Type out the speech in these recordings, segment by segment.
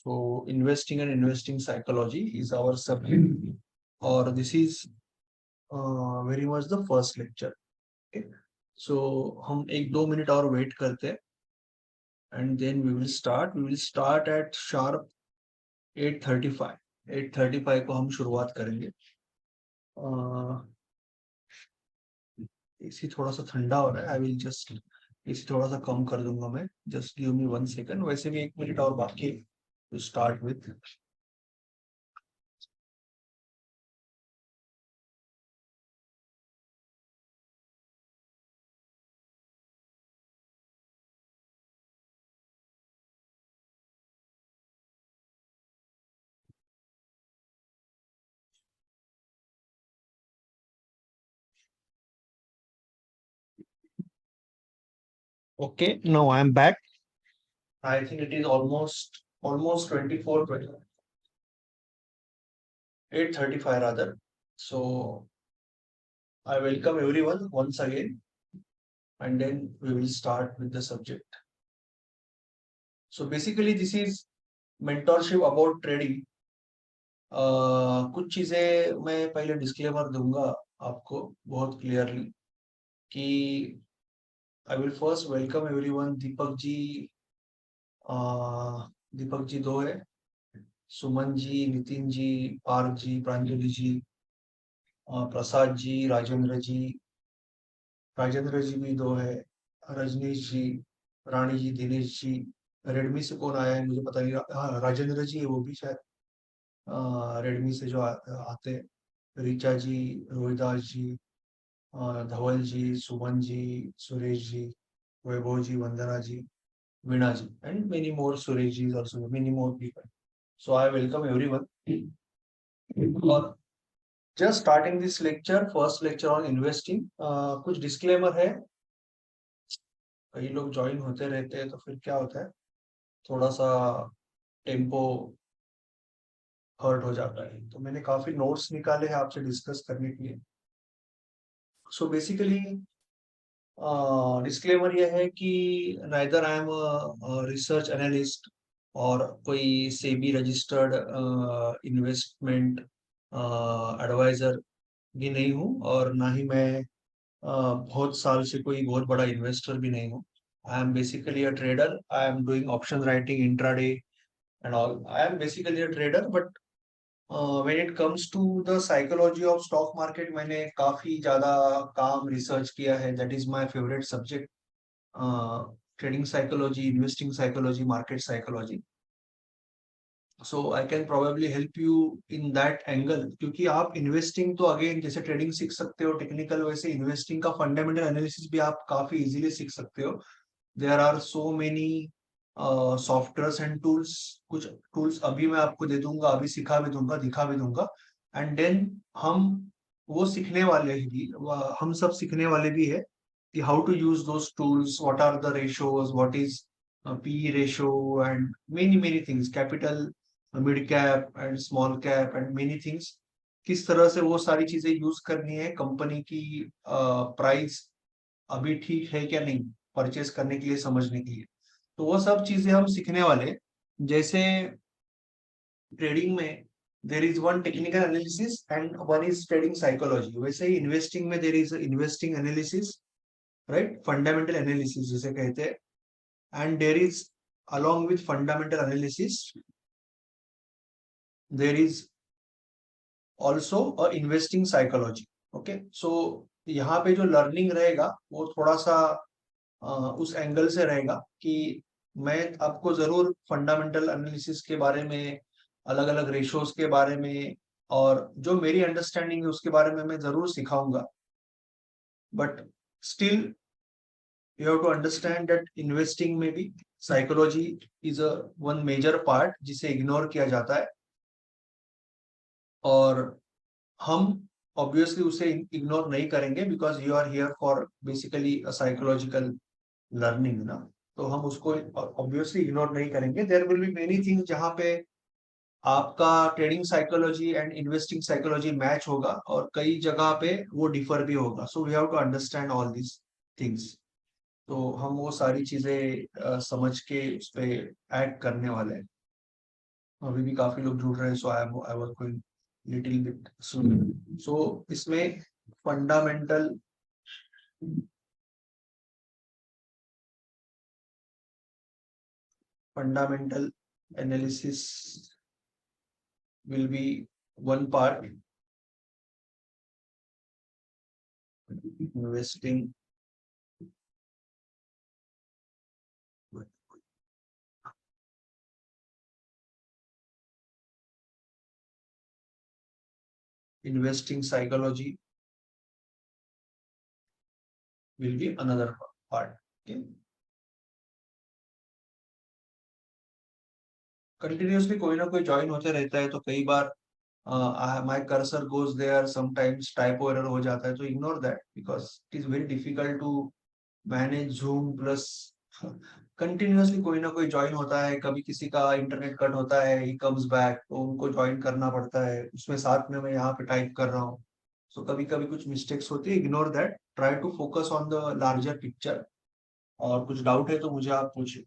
So investing and investing psychology is our subject, or this is very much the first lecture. Okay. So हम 1-2 minute और wait करते हैं, and then we will start. We will start at sharp 8:35. 8:35 को हम शुरुआत करेंगे. AC थोड़ा सा ठंडा हो रहा है. आई विल जस्ट एसी थोड़ा सा कम कर दूंगा मैं. Just give me 1 second. वैसे भी 1 मिनट और बाकी to start with. Okay, now I am back. I think it is almost 24, 8:35 rather. So I welcome everyone once again, and then we will start with the subject. So basically this is mentorship about trading. कुछ चीजें मैं पहले disclaimer दूंगा आपको बहुत clearly कि I will first welcome everyone. Deepak ji 2 है, सुमन जी, नितिन जी, पार्थ जी, प्रांजलि जी, प्रसाद जी, राजेंद्र जी भी 2 है, रजनीश जी, रानी जी, दिनेश जी. रेडमी से कौन आया है मुझे पता नहीं. हाँ, राजेंद्र जी है वो भी शायद रेडमी से जो आते हैं. ऋचा जी, रोहिदास जी, धवल जी, सुमन जी, सुरेश जी, वैभव जी, वंदना जी, वीणा जी, and many more. Suresh ji is also many more people. So I welcome everyone. और just starting this lecture, first lecture on investing. कुछ disclaimer है. कई लोग ज्वाइन होते रहते हैं तो फिर क्या होता है, थोड़ा सा टेम्पो हर्ट हो जाता है. तो मैंने काफी नोट्स निकाले हैं आपसे डिस्कस करने के लिए. सो बेसिकली डिस्क्लेमर ये है कि neither I am research analyst और कोई सेबी रजिस्टर्ड इन्वेस्टमेंट एडवाइजर भी नहीं हूँ, और ना ही मैं बहुत साल से कोई बहुत बड़ा इन्वेस्टर भी नहीं हूँ. I am basically a trader. I am doing option writing, intraday and all. I am basically a trader, but when it comes to the psychology of stock market, मैंने काफी ज्यादा काम रिसर्च किया है. that is my favorite subject. Trading psychology, investing psychology, market psychology. So I can probably help you in that angle, क्योंकि आप investing तो again जैसे ट्रेडिंग सीख सकते हो टेक्निकल, वैसे इन्वेस्टिंग का फंडामेंटल एनालिसिस भी आप काफी इजीली सीख सकते हो. There are so many softwares and tools. कुछ टूल्स अभी मैं आपको दे दूंगा, अभी सिखा भी दूंगा, दिखा भी दूंगा. एंड देन हम वो सीखने वाले भी, हम सब सीखने वाले भी है कि how to use those tools, what are the ratios, what is PE ratio, and many things, capital, mid cap and small cap and many things. किस तरह से वो सारी चीजें यूज करनी है, कंपनी की प्राइस अभी ठीक है क्या नहीं परचेस करने के लिए, समझने के लिए. तो वो सब चीजें हम सीखने वाले. जैसे ट्रेडिंग में there is one technical analysis and one is trading psychology, वैसे ही इन्वेस्टिंग में there is investing analysis, right, fundamental analysis जिसे कहते हैं. And there is along with fundamental analysis there is also a investing psychology. okay, so यहाँ पे जो learning रहेगा वो थोड़ा सा उस एंगल से रहेगा कि मैं आपको जरूर फंडामेंटल एनालिसिस के बारे में, अलग अलग रेशियोज के बारे में, और जो मेरी अंडरस्टैंडिंग है उसके बारे में मैं जरूर सिखाऊंगा. But still you have to understand that investing में भी psychology is a one major part जिसे इग्नोर किया जाता है, और हम obviously उसे इग्नोर नहीं करेंगे because you are here for basically a psychological learning ना. तो हम उसको ऑब्वियसली इग्नोर नहीं करेंगे। There will be many things जहाँ पे आपका trading psychology and investing psychology match होगा, और कई जगह पे वो डिफर भी होगा। So we have to understand all this things. तो हम वो सारी चीजें समझ के उस पे ऐड करने वाले हैं। अभी भी काफी लोग जुड़ रहे हैं, so I was going little bit slow. So इसमें fundamental fundamental analysis will be one part. Investing investing psychology will be another part. Okay. Continuously कोई ना कोई ज्वाइन होते रहता है, तो कई बार my cursor goes there, sometimes typo error हो जाता है, तो ignore that because it is very difficult to manage Zoom plus. Continuously कोई ना कोई ज्वाइन होता है, कभी किसी का इंटरनेट कट होता है, ही कम्स बैक, तो उनको ज्वाइन करना पड़ता है, उसमें साथ में मैं यहाँ पे टाइप कर रहा हूँ। सो कभी कभी कुछ मिस्टेक्स होती है, ignore that, try to focus on the larger picture. और कुछ डाउट है तो मुझे आप पूछिए।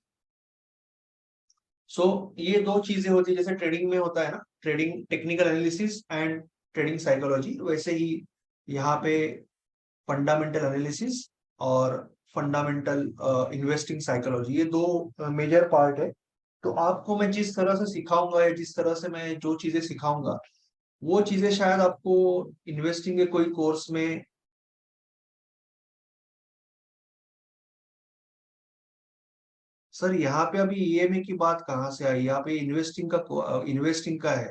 सो ये दो चीजें होती है, जैसे ट्रेडिंग में होता है ना, trading technical analysis and trading psychology, वैसे ही यहाँ पे फंडामेंटल एनालिसिस और फंडामेंटल इन्वेस्टिंग साइकोलॉजी, ये दो मेजर पार्ट है। तो आपको मैं जिस तरह से सिखाऊंगा, या जिस तरह से मैं जो चीजें सिखाऊंगा, वो चीजें शायद आपको इन्वेस्टिंग के कोई कोर्स में। सर यहाँ पे अभी ईएमए की बात कहाँ से आई? यहाँ पे इन्वेस्टिंग का है।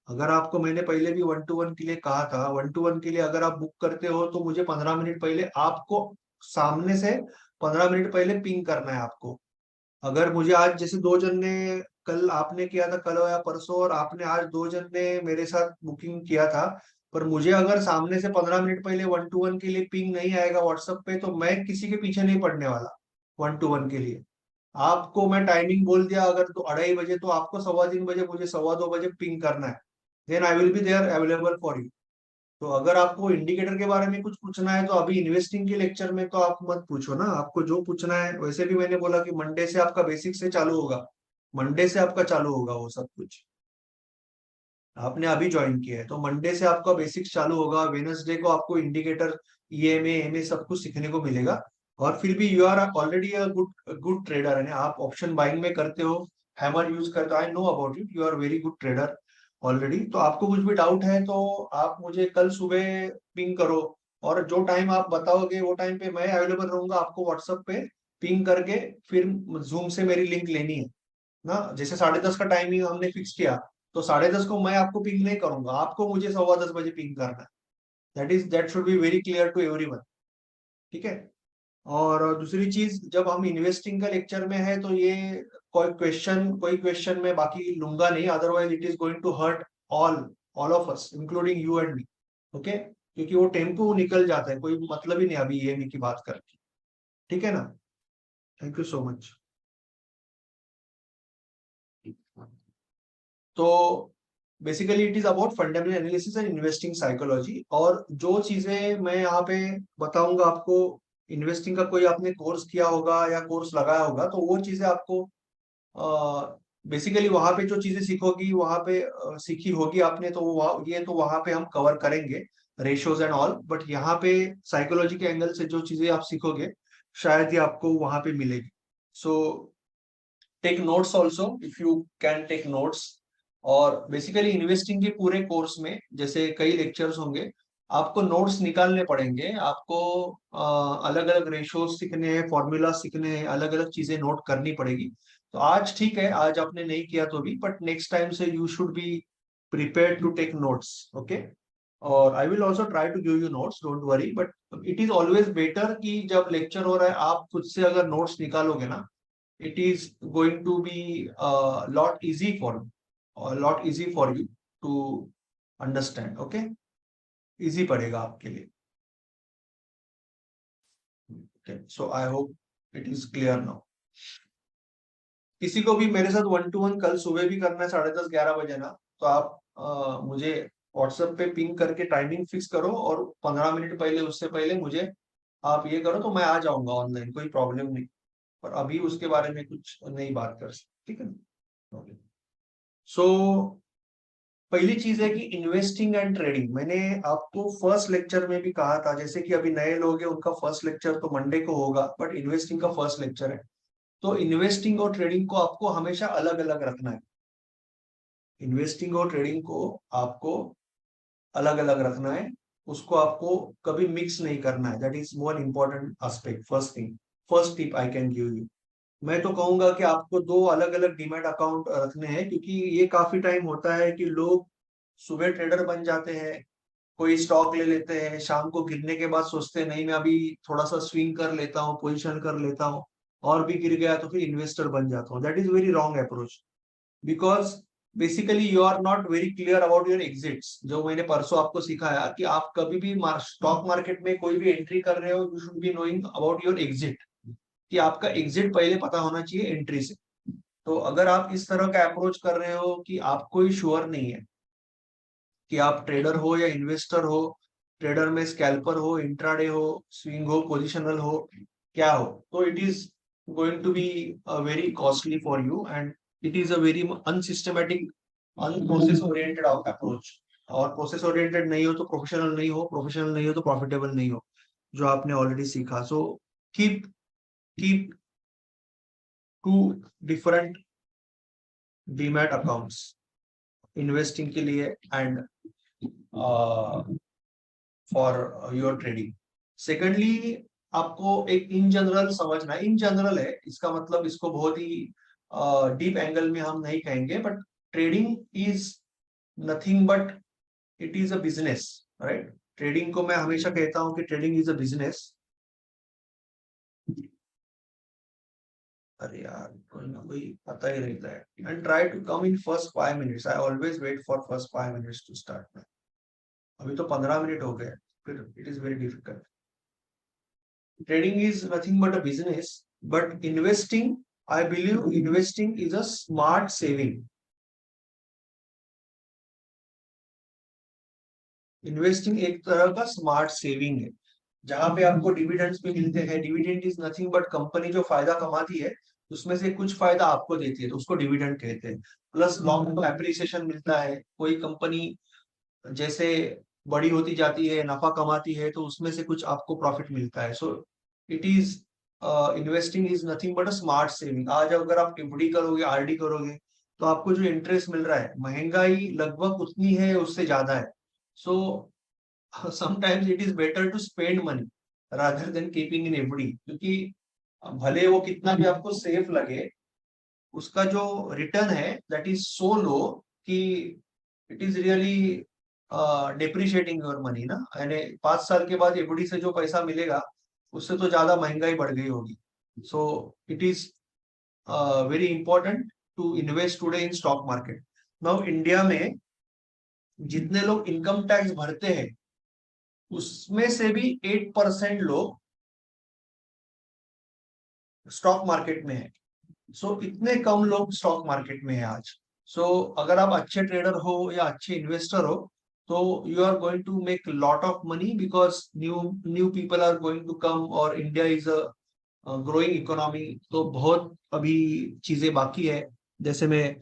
अगर आपको मैंने पहले भी 1-to-1 के लिए कहा था, 1-to-1 के लिए अगर आप बुक करते हो तो मुझे 15 मिनट पहले आपको सामने से 15 मिनट पहले पिंग करना है आपको। अगर मुझे आज जैसे दो जन ने, कल आपने किया था, कल या परसों, और आपने आज दो जन ने मेरे साथ बुकिंग किया था, पर मुझे अगर सामने से 15 मिनट पहले 1-to-1 के लिए पिंग नहीं आएगा व्हाट्सएप पे, तो मैं किसी के पीछे नहीं पड़ने वाला 1-to-1 के लिए। आपको मैं टाइमिंग बोल दिया, अगर तो 2:30 बजे, तो आपको 2:15 बजे मुझे 2:15 बजे पिंग करना है। Then I will be there available for you. तो अगर आपको इंडिकेटर के बारे में कुछ पूछना है, तो अभी इन्वेस्टिंग के लेक्चर में तो आप मत पूछो ना, आपको जो पूछना है। वैसे भी मैंने बोला कि मंडे से आपका बेसिक से चालू होगा, मंडे से आपका चालू होगा वो सब कुछ। आपने अभी ज्वाइन किया है, तो मंडे से आपका बेसिक्स चालू होगा। वेनसडे को आपको इंडिकेटर, ईएमए एमए सब कुछ सीखने को मिलेगा। और फिर भी you are already a good good trader है, आप ऑप्शन बाइंग में करते हो, हैमर यूज करते हो, I know about it, you are very good trader already. तो आपको कुछ भी डाउट है तो आप मुझे कल सुबह पिंग करो, और जो टाइम आप बताओगे वो टाइम पे मैं अवेलेबल रहूंगा। आपको व्हाट्सएप पे पिंग करके फिर जूम से मेरी लिंक लेनी है ना। जैसे 10:30 का टाइमिंग हमने फिक्स किया, तो 10:30 को मैं आपको पिंग नहीं करूंगा, आपको मुझे 10:15 बजे पिंग करना है। That should be very clear to everyone. ठीक है। और दूसरी चीज, जब हम इन्वेस्टिंग का लेक्चर में है, तो ये कोई क्वेश्चन मैं बाकी लूंगा नहीं, otherwise it is going to hurt all all of us including you and me. Okay, क्योंकि वो टेम्पो निकल जाता है, कोई मतलब ही नहीं अभी ये की बात करके। ठीक है ना? Thank you so much. तो basically it is about fundamental analysis and investing psychology. और जो चीजें मैं यहाँ पे बताऊंगा आपको, इन्वेस्टिंग का कोई आपने कोर्स किया होगा या कोर्स लगाया होगा, तो वो चीजें आपको बेसिकली वहां पे जो चीजें सीखोगी, वहां पे सीखी होगी आपने, तो ये तो वहां पे हम कवर करेंगे, रेशियोज एंड ऑल। बट यहाँ पे साइकोलॉजी के एंगल से जो चीजें आप सीखोगे, शायद ही आपको वहां पे मिलेगी। So take notes also if you can take notes. और बेसिकली इन्वेस्टिंग के पूरे कोर्स में जैसे कई लेक्चर्स होंगे, आपको नोट्स निकालने पड़ेंगे, आपको अलग अलग रेशियोज सीखने हैं, फॉर्मूला सीखने हैं, अलग अलग चीजें नोट करनी पड़ेगी। तो आज ठीक है, आज आपने नहीं किया तो भी, बट नेक्स्ट टाइम से you should be prepare to take notes. Okay. और I will also try to give you notes, don't worry, but it is always better कि जब लेक्चर हो रहा है आप खुद से अगर नोट्स निकालोगे ना, it is going to be a lot easy for you to understand. Okay, easy पड़ेगा आपके लिए। Okay, so I hope it is clear now. किसी को भी मेरे साथ 1-to-1 कल सुबह भी करना है 10:30-11 बजे ना, तो आप मुझे व्हाट्सएप पे पिंग करके टाइमिंग फिक्स करो, और 15 मिनट पहले, उससे पहले मुझे आप ये करो तो मैं आ जाऊंगा ऑनलाइन, कोई प्रॉब्लम नहीं। पर अभी उसके बारे में कुछ नहीं बात कर सकते, ठीक है ना। सो पहली चीज है कि इन्वेस्टिंग एंड ट्रेडिंग, मैंने आपको फर्स्ट लेक्चर में भी कहा था, जैसे कि अभी नए लोग हैं उनका फर्स्ट लेक्चर तो मंडे को होगा, बट इन्वेस्टिंग का फर्स्ट लेक्चर है। तो इन्वेस्टिंग और ट्रेडिंग को आपको हमेशा अलग अलग रखना है। इन्वेस्टिंग और ट्रेडिंग को आपको अलग अलग रखना है, उसको आपको कभी मिक्स नहीं करना है। That is more important aspect, first thing, first tip I can give you. मैं तो कहूंगा कि आपको दो अलग अलग डीमैट अकाउंट रखने हैं, क्योंकि ये काफी टाइम होता है कि लोग सुबह ट्रेडर बन जाते हैं, कोई स्टॉक ले लेते हैं, शाम को गिरने के बाद सोचते हैं नहीं मैं अभी थोड़ा सा स्विंग कर लेता हूँ, पोजीशन कर लेता हूँ, और भी गिर गया तो फिर इन्वेस्टर बन जाता हूँ। That is very wrong approach, because basically you are not very clear about your exits. जो मैंने परसों आपको सिखाया कि आप कभी भी स्टॉक मार्केट में कोई भी एंट्री कर रहे हो, you should be knowing about your exit, कि आपका एग्जिट पहले पता होना चाहिए एंट्री से। तो अगर आप इस तरह का अप्रोच कर रहे हो कि आपको ही श्योर नहीं है कि आप ट्रेडर हो या इन्वेस्टर हो, ट्रेडर में स्कैल्पर हो, इंट्राडे हो, स्विंग हो, पोजिशनल हो, क्या हो, तो it is going to be very costly for you, and it is a very unsystematic, unprocess oriented approach. और प्रोसेस ओरिएंटेड नहीं हो तो प्रोफेशनल नहीं हो, प्रोफेशनल नहीं हो तो प्रॉफिटेबल नहीं हो, जो आपने ऑलरेडी सीखा। So keep keep two different demat accounts, investing के लिए and for your trading. Secondly, आपको एक इन जनरल समझना है, इन जनरल है इसका मतलब, इसको बहुत ही डीप एंगल में हम नहीं कहेंगे, but trading is nothing but it is a business, right. Trading को मैं हमेशा कहता हूं कि ट्रेडिंग इज अ बिजनेस। अरे यार, कोई ना कोई पता ही रहता है। And try to come in first 5 minutes, I always wait for first 5 minutes to start. अभी तो 15 मिनट हो गए, फिर it is very difficult. Trading is nothing but a business, but investing, I believe investing is a smart saving. Investing एक तरह का smart saving है, जहां पे आपको डिविडेंड्स भी मिलते हैं। Dividend is nothing but company जो फायदा कमाती है उसमें से कुछ फायदा आपको देती है, तो उसको डिविडेंड कहते हैं। प्लस लॉन्ग टर्म एप्रिसिएशन मिलता है। कोई कंपनी जैसे बड़ी होती जाती है, नफा कमाती है, तो उसमें से कुछ आपको प्रॉफिट मिलता है। सो it is investing is nothing but a smart saving. आज अगर आप एफडी करोगे, आरडी करोगे, तो आपको जो इंटरेस्ट मिल रहा है, महंगाई लगभग उतनी है, उससे ज्यादा है। So sometimes it is better to spend money rather than keeping in FD, क्योंकि भले वो कितना भी आपको सेफ लगे, उसका जो रिटर्न है दैट इज सो लो कि it is really depreciating your money ना। यानी 5 साल के बाद एफडी से जो पैसा मिलेगा, उससे तो ज्यादा महंगाई बढ़ गई होगी। So it is very important to invest today in stock market. Now India में जितने लोग इनकम टैक्स भरते हैं, उसमें से भी 8% लोग स्टॉक मार्केट में है। सो इतने कम लोग स्टॉक मार्केट में है आज। सो अगर आप अच्छे ट्रेडर हो या अच्छे इन्वेस्टर हो, तो you are going to make lot of money, because new new people are going to come, और India is a growing economy. तो बहुत अभी चीजें बाकी है। जैसे मैं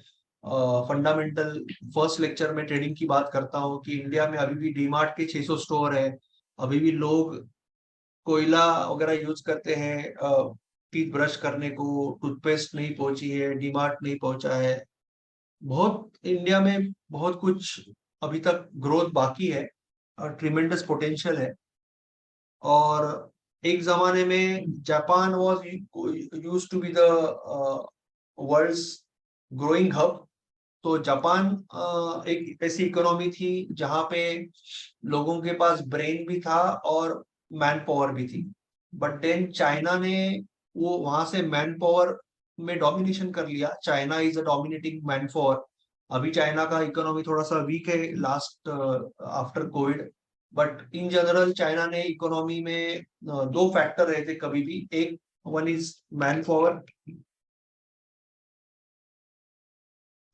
फंडामेंटल फर्स्ट लेक्चर में ट्रेडिंग की बात करता हूँ कि इंडिया में अभी भी डीमार्ट के 600 स्टोर है। अभी भी लोग कोयला वगैरह यूज करते हैं टीथ ब्रश करने को, टूथपेस्ट नहीं पहुंची है, डीमार्ट नहीं पहुंचा है। बहुत इंडिया में बहुत कुछ अभी तक ग्रोथ बाकी है, और ट्रिमेंडस पोटेंशियल है। और एक जमाने में Japan was used to be the world's growing hub. तो जापान एक ऐसी इकोनॉमी थी जहां पे लोगों के पास ब्रेन भी था और मैन पावर भी थी। बट देन चाइना ने वो वहां से मैन पावर में डोमिनेशन कर लिया। China is a dominating man power. अभी चाइना का इकोनॉमी थोड़ा सा वीक है last after Covid. But in general China ने इकोनॉमी में दो फैक्टर रहते कभी भी। एक, one is man power,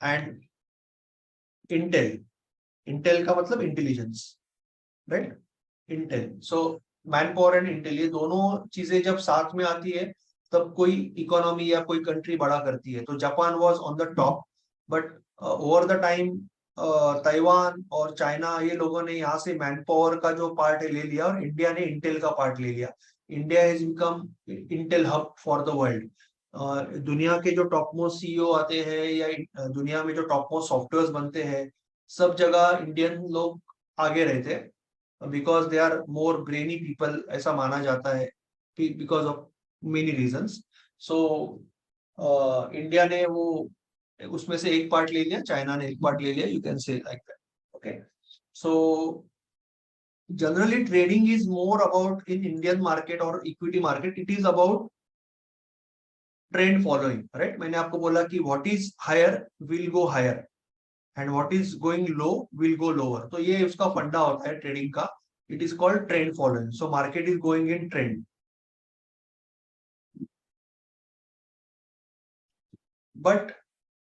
and Intel, Intel का मतलब intelligence, right, Intel. So man power and Intel, ये दोनों चीजें जब साथ में आती है तब कोई इकोनॉमी या कोई कंट्री बड़ा करती है। तो Japan was on the top, but over the time Taiwan और चाइना, ये लोगों ने यहाँ से मैन पावर का जो पार्ट है ले लिया, और इंडिया ने इंटेल का पार्ट ले लिया। India has become Intel hub for the world. दुनिया के जो टॉप मोस्ट सीईओ आते हैं, या दुनिया में जो टॉप मोस्ट सॉफ्टवेयर बनते हैं, सब जगह इंडियन लोग आगे रहते हैं, because they are more brainy people, ऐसा माना जाता है, because of many reasons. So India ने वो उसमें से एक पार्ट ले लिया, चाइना ने एक पार्ट ले लिया, you can say like that. Okay, so generally trading is more about, in Indian market और equity market, it is about trend following, right. मैंने आपको बोला कि what is higher will go higher, and what is going low will go lower. तो ये उसका फंडा होता है ट्रेडिंग का, it is called trend following. So market is going in trend. But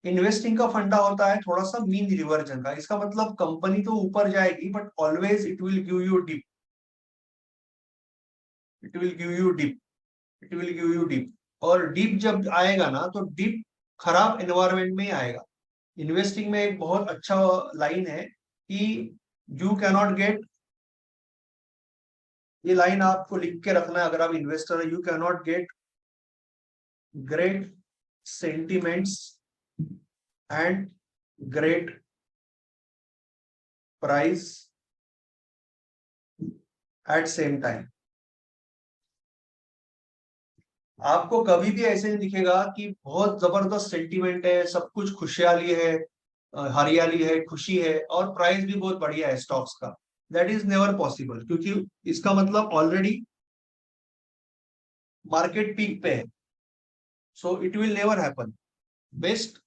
investing का फंडा होता है थोड़ा सा मीन रिवर्जन का। इसका मतलब कंपनी तो ऊपर जाएगी, but always it will give you dip, it will give you dip, it will give you dip. और डिप जब आएगा ना, तो डिप खराब एनवायरमेंट में ही आएगा। इन्वेस्टिंग में एक बहुत अच्छा लाइन है कि यू कैनॉट गेट, ये लाइन आपको लिख के रखना है अगर आप इन्वेस्टर है, you cannot get great sentiments and great price at same time. आपको कभी भी ऐसे नहीं दिखेगा कि बहुत जबरदस्त सेंटीमेंट है, सब कुछ खुशहाली है, हरियाली है, खुशी है, और प्राइस भी बहुत बढ़िया है स्टॉक्स का। दैट इज नेवर पॉसिबल, क्योंकि इसका मतलब ऑलरेडी मार्केट पीक पे है। So it will never happen. Best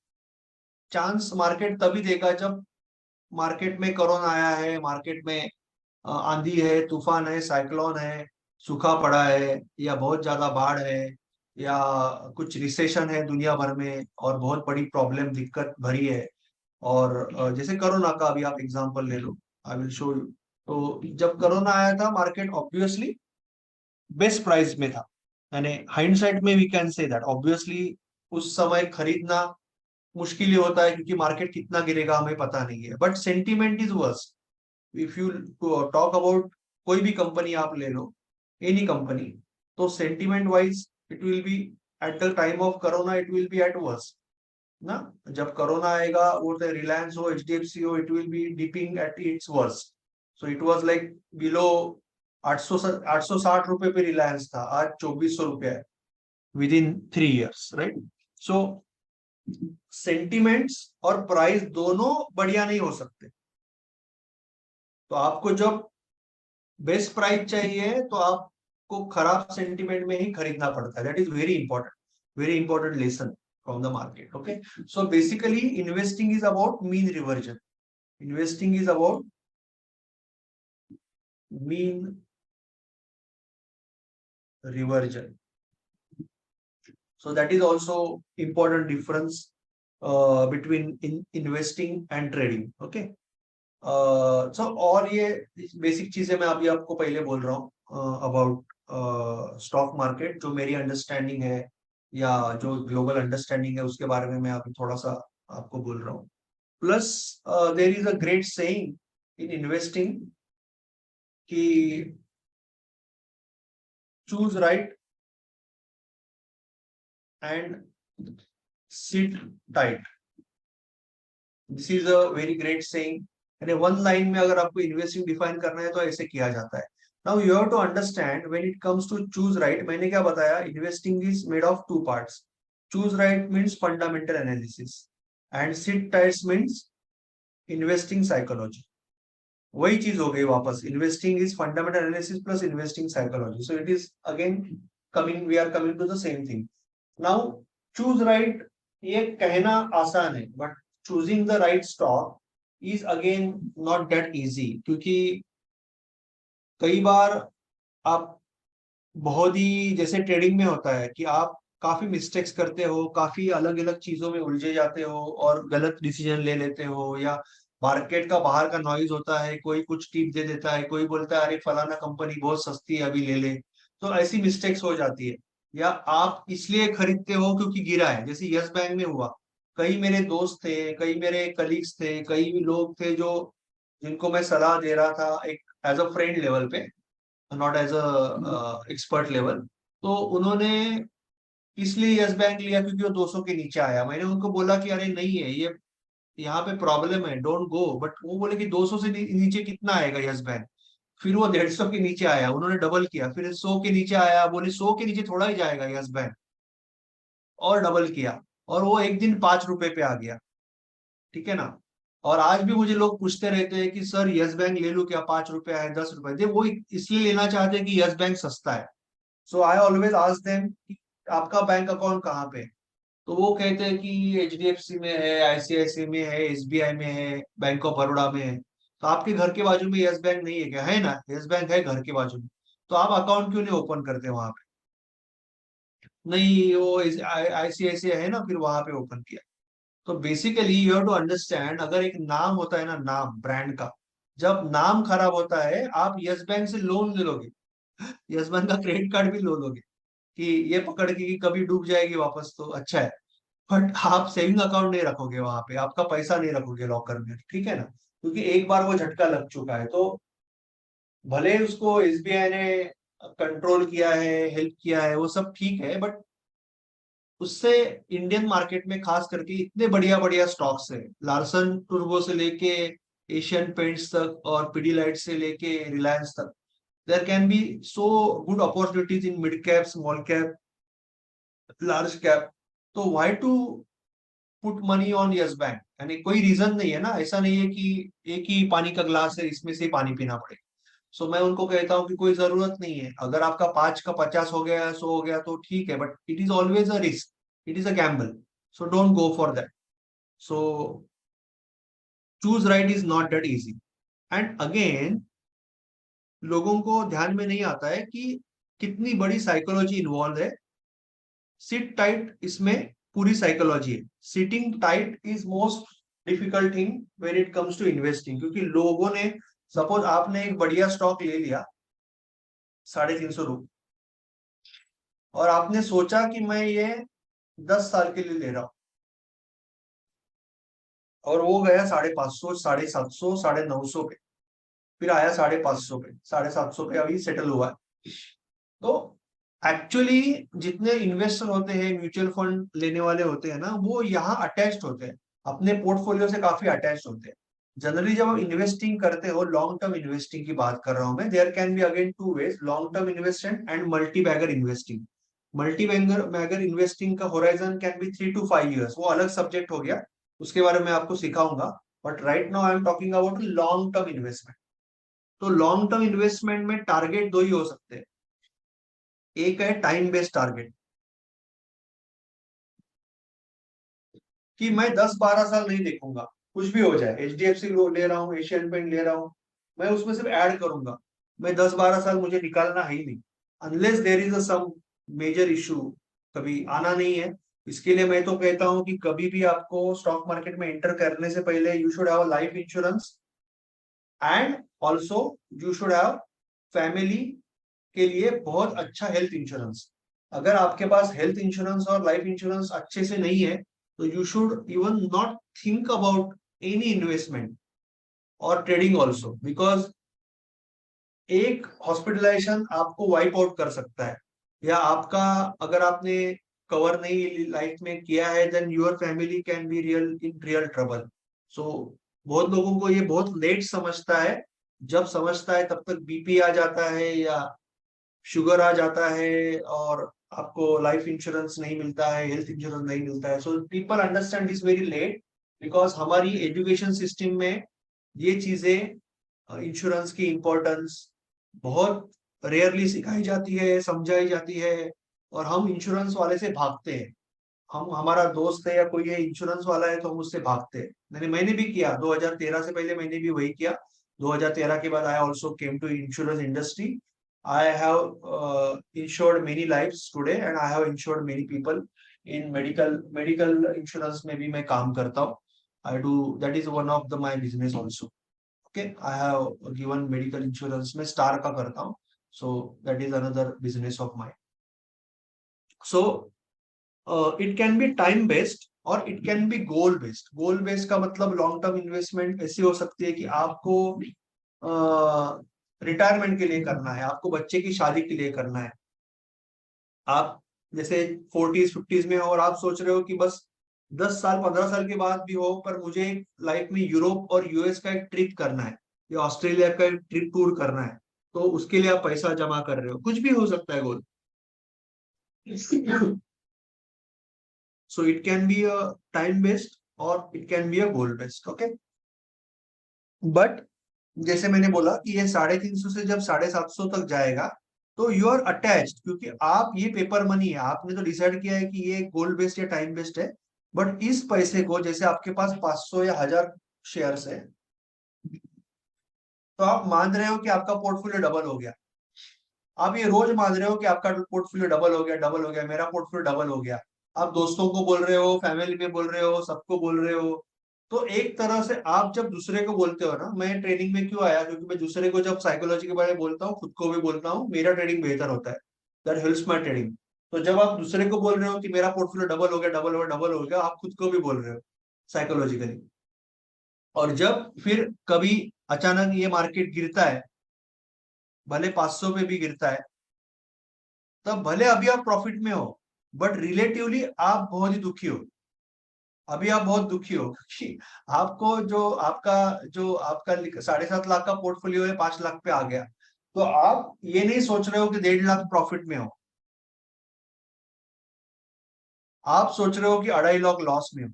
chance market तभी देगा जब मार्केट में कोरोना आया है, मार्केट में आंधी है, तूफान है, साइक्लोन है, सूखा पड़ा है, या बहुत ज्यादा बाढ़ है, या कुछ रिसेशन है दुनिया भर में, और बहुत बड़ी प्रॉब्लम, दिक्कत भरी है। और जैसे कोरोना का अभी आप एग्जांपल ले लो, आई विल शो यू। तो जब कोरोना आया था, मार्केट ऑब्वियसली बेस्ट प्राइस में था, यानी हाइंडसाइट में we can say that obviously उस समय खरीदना मुश्किल ही होता है, क्योंकि मार्केट कितना गिरेगा हमें पता नहीं है। But sentiment is worse. If you talk about कोई भी कंपनी आप ले लो, एनी कंपनी, तो sentiment wise it will be, at the time of corona it will be at worse ना। जब कोरोना आएगा, वो रिलायंस हो, एचडीएफसी हो, it will be dipping at its worse. So it was like below 860 रुपए पे Reliance था, आज 2400 रुपया है, विद इन 3 years, राइट। सो सेंटिमेंट्स और प्राइस दोनों बढ़िया नहीं हो सकते। तो आपको जब बेस्ट प्राइस चाहिए, तो आपको खराब सेंटिमेंट में ही खरीदना पड़ता है। That is very important lesson from the market. Okay, so basically investing is about mean reversion, investing is about mean reversion. So that is also important difference between investing and trading. Okay. So और ये basic चीजें मैं अभी आपको पहले बोल रहा हूँ अबाउट स्टॉक मार्केट, जो मेरी अंडरस्टैंडिंग है या जो ग्लोबल अंडरस्टैंडिंग है, उसके बारे में मैं अभी थोड़ा सा आपको बोल रहा हूँ। Plus there is a great saying in investing कि choose right and sit tight. This is a very great saying. यानी वन लाइन में अगर आपको इन्वेस्टिंग डिफाइन करना है, तो ऐसे किया जाता है। Now you have to understand when it comes to choose right, मैंने क्या बताया, investing is made of two parts. Choose right means fundamental analysis, and sit tight means investing psychology. वही चीज हो गई वापस, investing is fundamental analysis plus investing psychology. So it is again coming, we are coming to the same thing. Now choose right, ये कहना आसान है, but choosing the right stock is again not that easy. क्योंकि कई बार आप बहुत ही, जैसे trading में होता है कि आप काफी मिस्टेक्स करते हो, काफी अलग अलग चीजों में उलझे जाते हो और गलत डिसीजन ले लेते हो, या मार्केट का बाहर का नॉइज होता है, कोई कुछ टिप दे देता है, कोई बोलता है अरे फलाना कंपनी बहुत सस्ती है अभी ले ले, तो ऐसी मिस्टेक्स हो जाती है। या आप इसलिए खरीदते हो क्योंकि गिरा है, जैसे यस बैंक में हुआ। कई मेरे दोस्त थे, कई मेरे कलीग्स थे, कई भी लोग थे जो जिनको मैं सलाह दे रहा था एक एज अ फ्रेंड लेवल पे, not as a expert level. तो उन्होंने इसलिए यस बैंक लिया क्योंकि वो 200 के नीचे आया। मैंने उनको बोला कि अरे नहीं है ये, यहाँ पे प्रॉब्लम है, डोंट गो। बट वो बोले कि 200 से नीचे कितना आएगा यस बैंक। फिर वो 150 के नीचे आया, उन्होंने डबल किया, फिर 100 के नीचे आया, बोले 100 के नीचे थोड़ा ही जाएगा यस बैंक, और डबल किया, और वो एक दिन 5 रुपए पे आ गया। ठीक है ना। और आज भी मुझे लोग पूछते रहते हैं कि सर यस बैंक ले लूं क्या, 5 रुपए है, 10 रुपए दे, वो इसलिए लेना चाहते हैं कि यस बैंक सस्ता है। सो आई ऑलवेज आस्क देम कि आपका बैंक अकाउंट कहाँ पे है? तो वो कहते हैं कि एचडीएफसी में है, आईसीआईसी में है, एसबीआई में है, बैंक ऑफ बड़ौदा में है। तो आपके घर के बाजू में यस बैंक नहीं है क्या? है ना, यस बैंक है घर के बाजू में। तो आप अकाउंट क्यों नहीं ओपन करते वहां पे? नहीं, वो आईसीआईसीआई है ना, फिर वहां पे ओपन किया। तो basically you have to understand, अगर एक नाम होता है ना, नाम ब्रांड का, जब नाम खराब होता है आप यस बैंक से लोन ले लोगे, यस बैंक का क्रेडिट कार्ड भी लो लोगे कि ये पकड़ के कि कभी डूब जाएगी वापस तो अच्छा है। बट आप सेविंग अकाउंट नहीं रखोगे वहां पे, आपका पैसा नहीं रखोगे लॉकर में, ठीक है ना, क्योंकि एक बार वो झटका लग चुका है। तो भले उसको एसबीआई ने कंट्रोल किया है, हेल्प किया है, वो सब ठीक है, बट उससे इंडियन मार्केट में खास करके इतने बढ़िया बढ़िया स्टॉक्स है, लार्सन टुर्बो से लेके एशियन पेंट्स तक, और पीडीलाइट से लेके रिलायंस तक, there can be so good opportunities in mid cap, small cap, large cap. तो why to put money on Yes Bank? यानी कोई रीजन नहीं है ना, ऐसा नहीं है कि एक ही पानी का ग्लास है, इसमें से ही पानी पीना पड़ेगा। सो मैं उनको कहता हूँ कि कोई जरूरत नहीं है, अगर आपका 5 का 50 हो गया, 100 हो गया तो ठीक है, but it is always a risk, it is a gamble. So don't go for that. So choose right is not that easy. And again, लोगों को ध्यान में नहीं आता है कि कितनी बड़ी साइकोलॉजी इन्वॉल्व है। सिट टाइट, इसमें पूरी साइकोलॉजी है। Sitting tight is most difficult thing when it comes to investing, क्योंकि लोगों ने, सपोज आपने एक बढ़िया स्टॉक ले लिया 350 रुपये, और आपने सोचा कि मैं ये 10 साल के लिए ले रहा हूं, और वो गया 550, 750, 950 पे, फिर आया 550 पे, 750 पे अभी सेटल हुआ है। तो एक्चुअली जितने इन्वेस्टर होते हैं, म्यूचुअल फंड लेने वाले होते हैं ना, वो यहाँ अटैच्ड होते हैं, अपने पोर्टफोलियो से काफी अटैच्ड होते हैं। जनरली जब आप इन्वेस्टिंग करते हो, लॉन्ग टर्म इन्वेस्टिंग की बात कर रहा हूं मैं, there can be again two ways, long term investment and multi bagger investing. Multi bagger investing का horizon can be 3 to 5 years, वो अलग सब्जेक्ट हो गया, उसके बारे में आपको सिखाऊंगा। But right now I am talking about long term investment. तो लॉन्ग टर्म इन्वेस्टमेंट में टारगेट दो ही हो सकते हैं। एक है टाइम बेस्ड टारगेट, कि मैं 10-12 साल नहीं देखूंगा, कुछ भी हो जाए, एचडीएफसी ले रहा हूँ, एशियन पेंट ले रहा हूँ, मैं उसमें सिर्फ ऐड करूंगा, मैं 10-12 साल मुझे निकालना है ही नहीं, unless there is a some major issue, कभी आना नहीं है। इसके लिए मैं तो कहता हूँ कि कभी भी आपको स्टॉक मार्केट में एंटर करने से पहले you should have life insurance, and also you should have family के लिए बहुत अच्छा हेल्थ इंश्योरेंस। अगर आपके पास हेल्थ इंश्योरेंस और लाइफ इंश्योरेंस अच्छे से नहीं है, तो you should even not think about any investment और ट्रेडिंग ऑल्सो, बिकॉज एक हॉस्पिटलाइजेशन आपको वाइप आउट कर सकता है, या आपका, अगर आपने कवर नहीं लाइफ में किया है, then your family can be real in real trouble. So बहुत लोगों को ये बहुत लेट समझता है, जब समझता है तब तक बीपी आ जाता है, या शुगर आ जाता है, और आपको लाइफ इंश्योरेंस नहीं मिलता है, हेल्थ इंश्योरेंस नहीं मिलता है। So people understand this very late, because हमारी एजुकेशन सिस्टम में ये चीजें, इंश्योरेंस की इम्पोर्टेंस बहुत रेयरली सिखाई जाती है, समझाई जाती है, और हम इंश्योरेंस वाले से भागते हैं। हम, हमारा दोस्त है या कोई है इंश्योरेंस वाला है तो हम उससे भागते हैं। मैंने भी किया, 2013 से पहले मैंने भी वही किया। 2013 के बाद I also came to insurance industry, I have insured many lives today and I have insured many people in medical insurance में भी मैं काम करता हूँ. I do, that is one of the my business also. Okay, I have given medical insurance में star का करता हूँ. So that is another business of mine. So it can be time based और it can be goal based. Goal based का मतलब long term investment ऐसी हो सकती है कि आपको रिटायरमेंट के लिए करना है, आपको बच्चे की शादी के लिए करना है. आप जैसे 40s 50s में हो और आप सोच रहे हो कि बस 10 साल 15 साल के बाद भी हो, पर मुझे लाइफ में यूरोप और यूएस का एक ट्रिप करना है या ऑस्ट्रेलिया का एक ट्रिप टूर करना है, तो उसके लिए आप पैसा जमा कर रहे हो. कुछ भी हो सकता है गोल. So it can be a time based or it can be a goal based. Okay. But जैसे मैंने बोला कि ये 350 से जब 750 तक जाएगा तो यू आर अटैच्ड, क्योंकि आप ये पेपर मनी है, आपने तो डिसाइड किया है कि ये गोल बेस्ड या टाइम बेस्ड है. बट इस पैसे को, जैसे आपके पास 500 या 1000 शेयर्स है, तो आप मान रहे हो कि आपका पोर्टफोलियो डबल हो गया. आप ये रोज मान रहे हो कि आपका पोर्टफोलियो डबल हो गया, डबल हो गया, मेरा पोर्टफोलियो डबल हो गया. आप दोस्तों को बोल रहे हो, फैमिली में बोल रहे हो, सबको बोल रहे हो. तो एक तरह से आप जब दूसरे को बोलते हो ना, मैं ट्रेनिंग में क्यों आया, क्योंकि मैं दूसरे को जब साइकोलॉजी के बारे में बोलता हूँ, खुद को भी बोलता हूँ, मेरा ट्रेडिंग बेहतर होता है. That helps my trading. तो जब आप दूसरे को बोल रहे हो कि मेरा पोर्टफोलियो डबल हो गया, डबल हो गया, डबल हो गया, आप खुद को भी बोल रहे हो साइकोलॉजिकली. और जब फिर कभी अचानक ये मार्केट गिरता है, भले 500 पे भी गिरता है, तब भले अभी आप प्रॉफिट में हो, बट रिलेटिवली आप बहुत ही दुखी हो. अभी आप बहुत दुखी हो कि आपको जो आपका 7.5 लाख का पोर्टफोलियो है 5 लाख पे आ गया. तो आप ये नहीं सोच रहे हो कि 1.5 लाख प्रॉफिट में हो, आप सोच रहे हो कि 2.5 लाख लॉस में हो.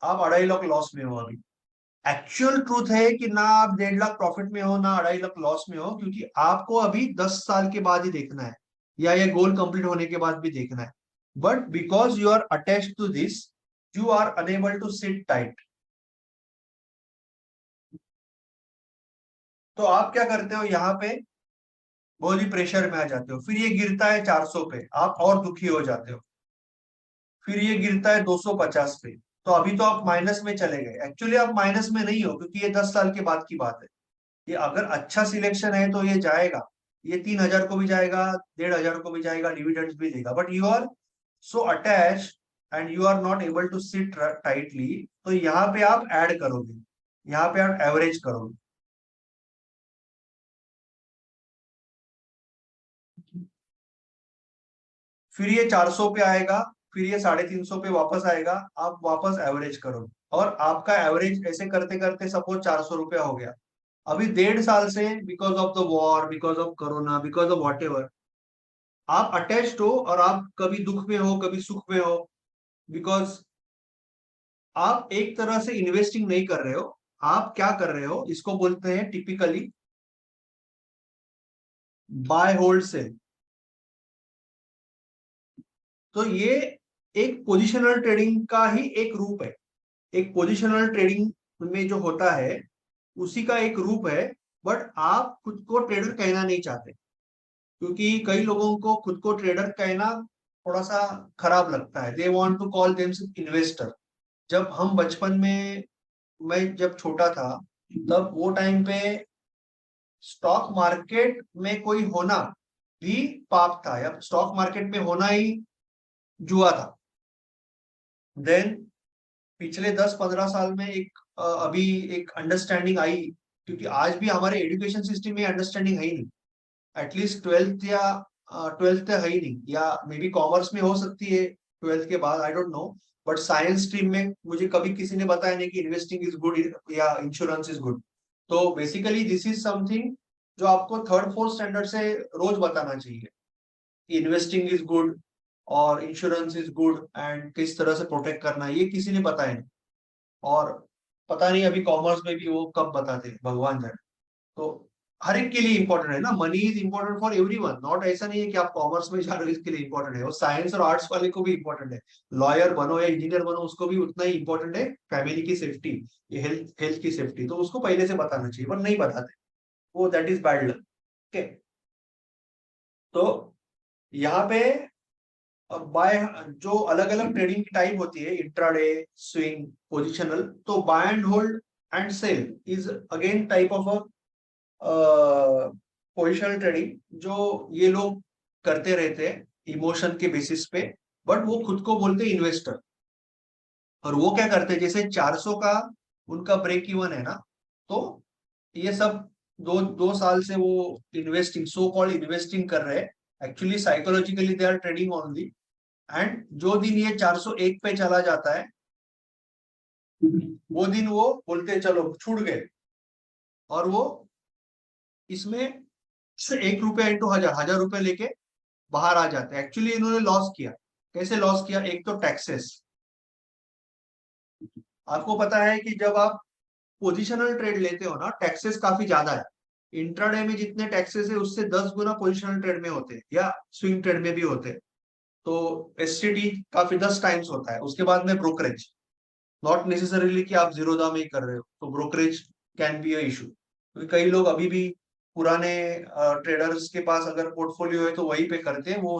आप 2.5 लाख लॉस में हो अभी. एक्चुअल ट्रूथ है कि ना आप 1.5 लाख प्रॉफिट में हो, ना 2.5 लाख लॉस में हो, क्योंकि आपको अभी 10 साल के बाद ही देखना है या ये गोल कंप्लीट होने के बाद भी देखना है. But because you are attached to this, you are unable to sit tight. तो आप क्या करते हो, यहाँ पे बहुत ही प्रेशर में आ जाते हो. फिर ये गिरता है 400 पे, आप और दुखी हो जाते हो. फिर ये गिरता है 250 पे, तो अभी तो आप माइनस में चले गए. एक्चुअली आप माइनस में नहीं हो, क्योंकि ये 10 साल के बाद की बात है. ये अगर अच्छा सिलेक्शन है तो ये जाएगा, ये 3,000 को भी जाएगा, 1,500 को भी जाएगा, डिविडेंड्स भी देगा. But you are so attach and you are not able to sit tightly. तो यहाँ पे आप ऐड करोगे, यहाँ पे आप एवरेज करोगे. फिर ये 400 पे आएगा, फिर ये 350 पे वापस आएगा, आप वापस एवरेज करो. और आपका एवरेज ऐसे करते करते सपोज 400 रुपया हो गया. अभी 1.5 साल से, because of the war, because of corona, because of what ever, आप अटैच्ड हो और आप कभी दुख में हो, कभी सुख में हो. बिकॉज आप एक तरह से इन्वेस्टिंग नहीं कर रहे हो. आप क्या कर रहे हो, इसको बोलते हैं टिपिकली बाय होल्ड सेल. तो ये एक पोजिशनल ट्रेडिंग का ही एक रूप है. एक पोजिशनल ट्रेडिंग में जो होता है उसी का एक रूप है. बट आप खुद को ट्रेडर कहना नहीं चाहते, क्योंकि कई लोगों को खुद को ट्रेडर कहना थोड़ा सा खराब लगता है. They want to call themselves investor. जब हम बचपन में, मैं जब छोटा था, तब वो टाइम पे स्टॉक मार्केट में कोई होना भी पाप था, या स्टॉक मार्केट में होना ही जुआ था. देन पिछले 10 15 साल में एक अभी एक अंडरस्टैंडिंग आई, क्योंकि आज भी हमारे एजुकेशन सिस्टम में अंडरस्टैंडिंग है ही नहीं. एटलीस्ट ट्वेल्थ है ही नहीं, या मे बी कॉमर्स में हो सकती है ट्वेल्थ के बाद, I don't know. But science stream में मुझे कभी किसी ने बताया नहीं कि इन्वेस्टिंग इज गुड या इंश्योरेंस इज गुड. तो बेसिकली दिस इज समथिंग जो आपको थर्ड फोर्थ स्टैंडर्ड से रोज बताना चाहिए. इन्वेस्टिंग इज गुड और इंश्योरेंस इज गुड एंड किस तरह से प्रोटेक्ट करना है, ये किसी ने बताया नहीं. और पता नहीं अभी कॉमर्स में भी वो कब बताते हैं, भगवान जाने. तो हर एक के लिए इंपॉर्टेंट है ना. Money is important for everyone. Not ऐसा नहीं है कि आप कॉमर्स में जा रहे हो इसके लिए इंपॉर्टेंट है, वो साइंस और आर्ट्स वाले को भी इंपॉर्टेंट है. लॉयर बनो या इंजीनियर बनो, उसको भी उतना ही इंपॉर्टेंट है फैमिली की सेफ्टी, ये हेल्थ हेल्थ की सेफ्टी. तो उसको पहले से बताना चाहिए, पर नहीं बताते. वो that is bad luck. Okay, तो यहाँ पे बाय जो अलग अलग ट्रेडिंग की टाइप होती है, इंट्राडे, स्विंग, पोजिशनल, तो buy and hold and sell is again type of positional trading जो ये लोग करते रहते हैं इमोशन के बेसिस पे, बट वो खुद को बोलते हैं इन्वेस्टर। और वो क्या करते हैं, जैसे 400 का उनका ब्रेक इवन है ना, तो ये सब दो दो साल से वो इन्वेस्टिंग, सो कॉल्ड इन्वेस्टिंग कर रहे हैं, actually psychologically they are trading only. And जो दिन ये 401 पे चला जाता है, वो दिन वो बोलते हैं चलो छूट गए, और वो इसमें से 1 रुपया इंटू 1000 रुपए लेके बाहर आ जाते हैं। एक्चुअली इन्होंने लॉस किया। कैसे लॉस किया? एक तो टैक्सेस। आपको पता है कि जब आप पोजिशनल ट्रेड लेते हो ना, टैक्सेस काफी ज्यादा है। इंट्राडे में जितने टैक्सेस है उससे 10 गुना पोजिशनल ट्रेड में होते हैं, या स्विंग ट्रेड में भी होते हैं। तो एसटीटी काफी 10 टाइम्स होता है। उसके बाद में ब्रोकरेज, नॉट नेसेसरीली कि आप जीरो दाम ही कर रहे हो, तो brokerage can be a issue, क्योंकि कई लोग अभी भी पुराने ट्रेडर्स के पास अगर पोर्टफोलियो है तो वही पे करते हैं। वो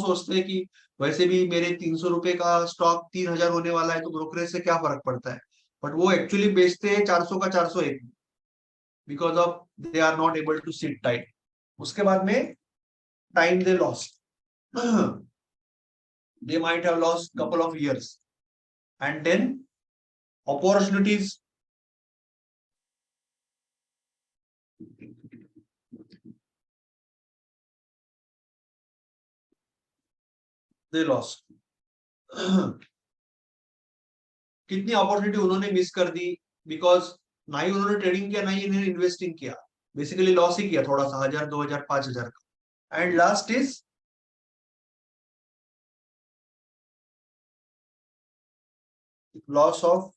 सोचते हैं कि वैसे भी मेरे 300 रुपए का स्टॉक 3000 होने वाला है, तो ब्रोकरेज से क्या फर्क पड़ता है। बट वो एक्चुअली बेचते हैं 400 का 401, because of they are not able to sit tight. उसके बाद में time they lost, they might have lost couple of years, and then opportunities they lost। कितनी अपॉर्चुनिटी उन्होंने मिस कर दी, बिकॉज ना ही उन्होंने ट्रेडिंग किया, ना ही इन्होंने इन्वेस्टिंग किया, बेसिकली लॉस ही किया थोड़ा सा, 1000, 2000, 5000 का। And last is loss of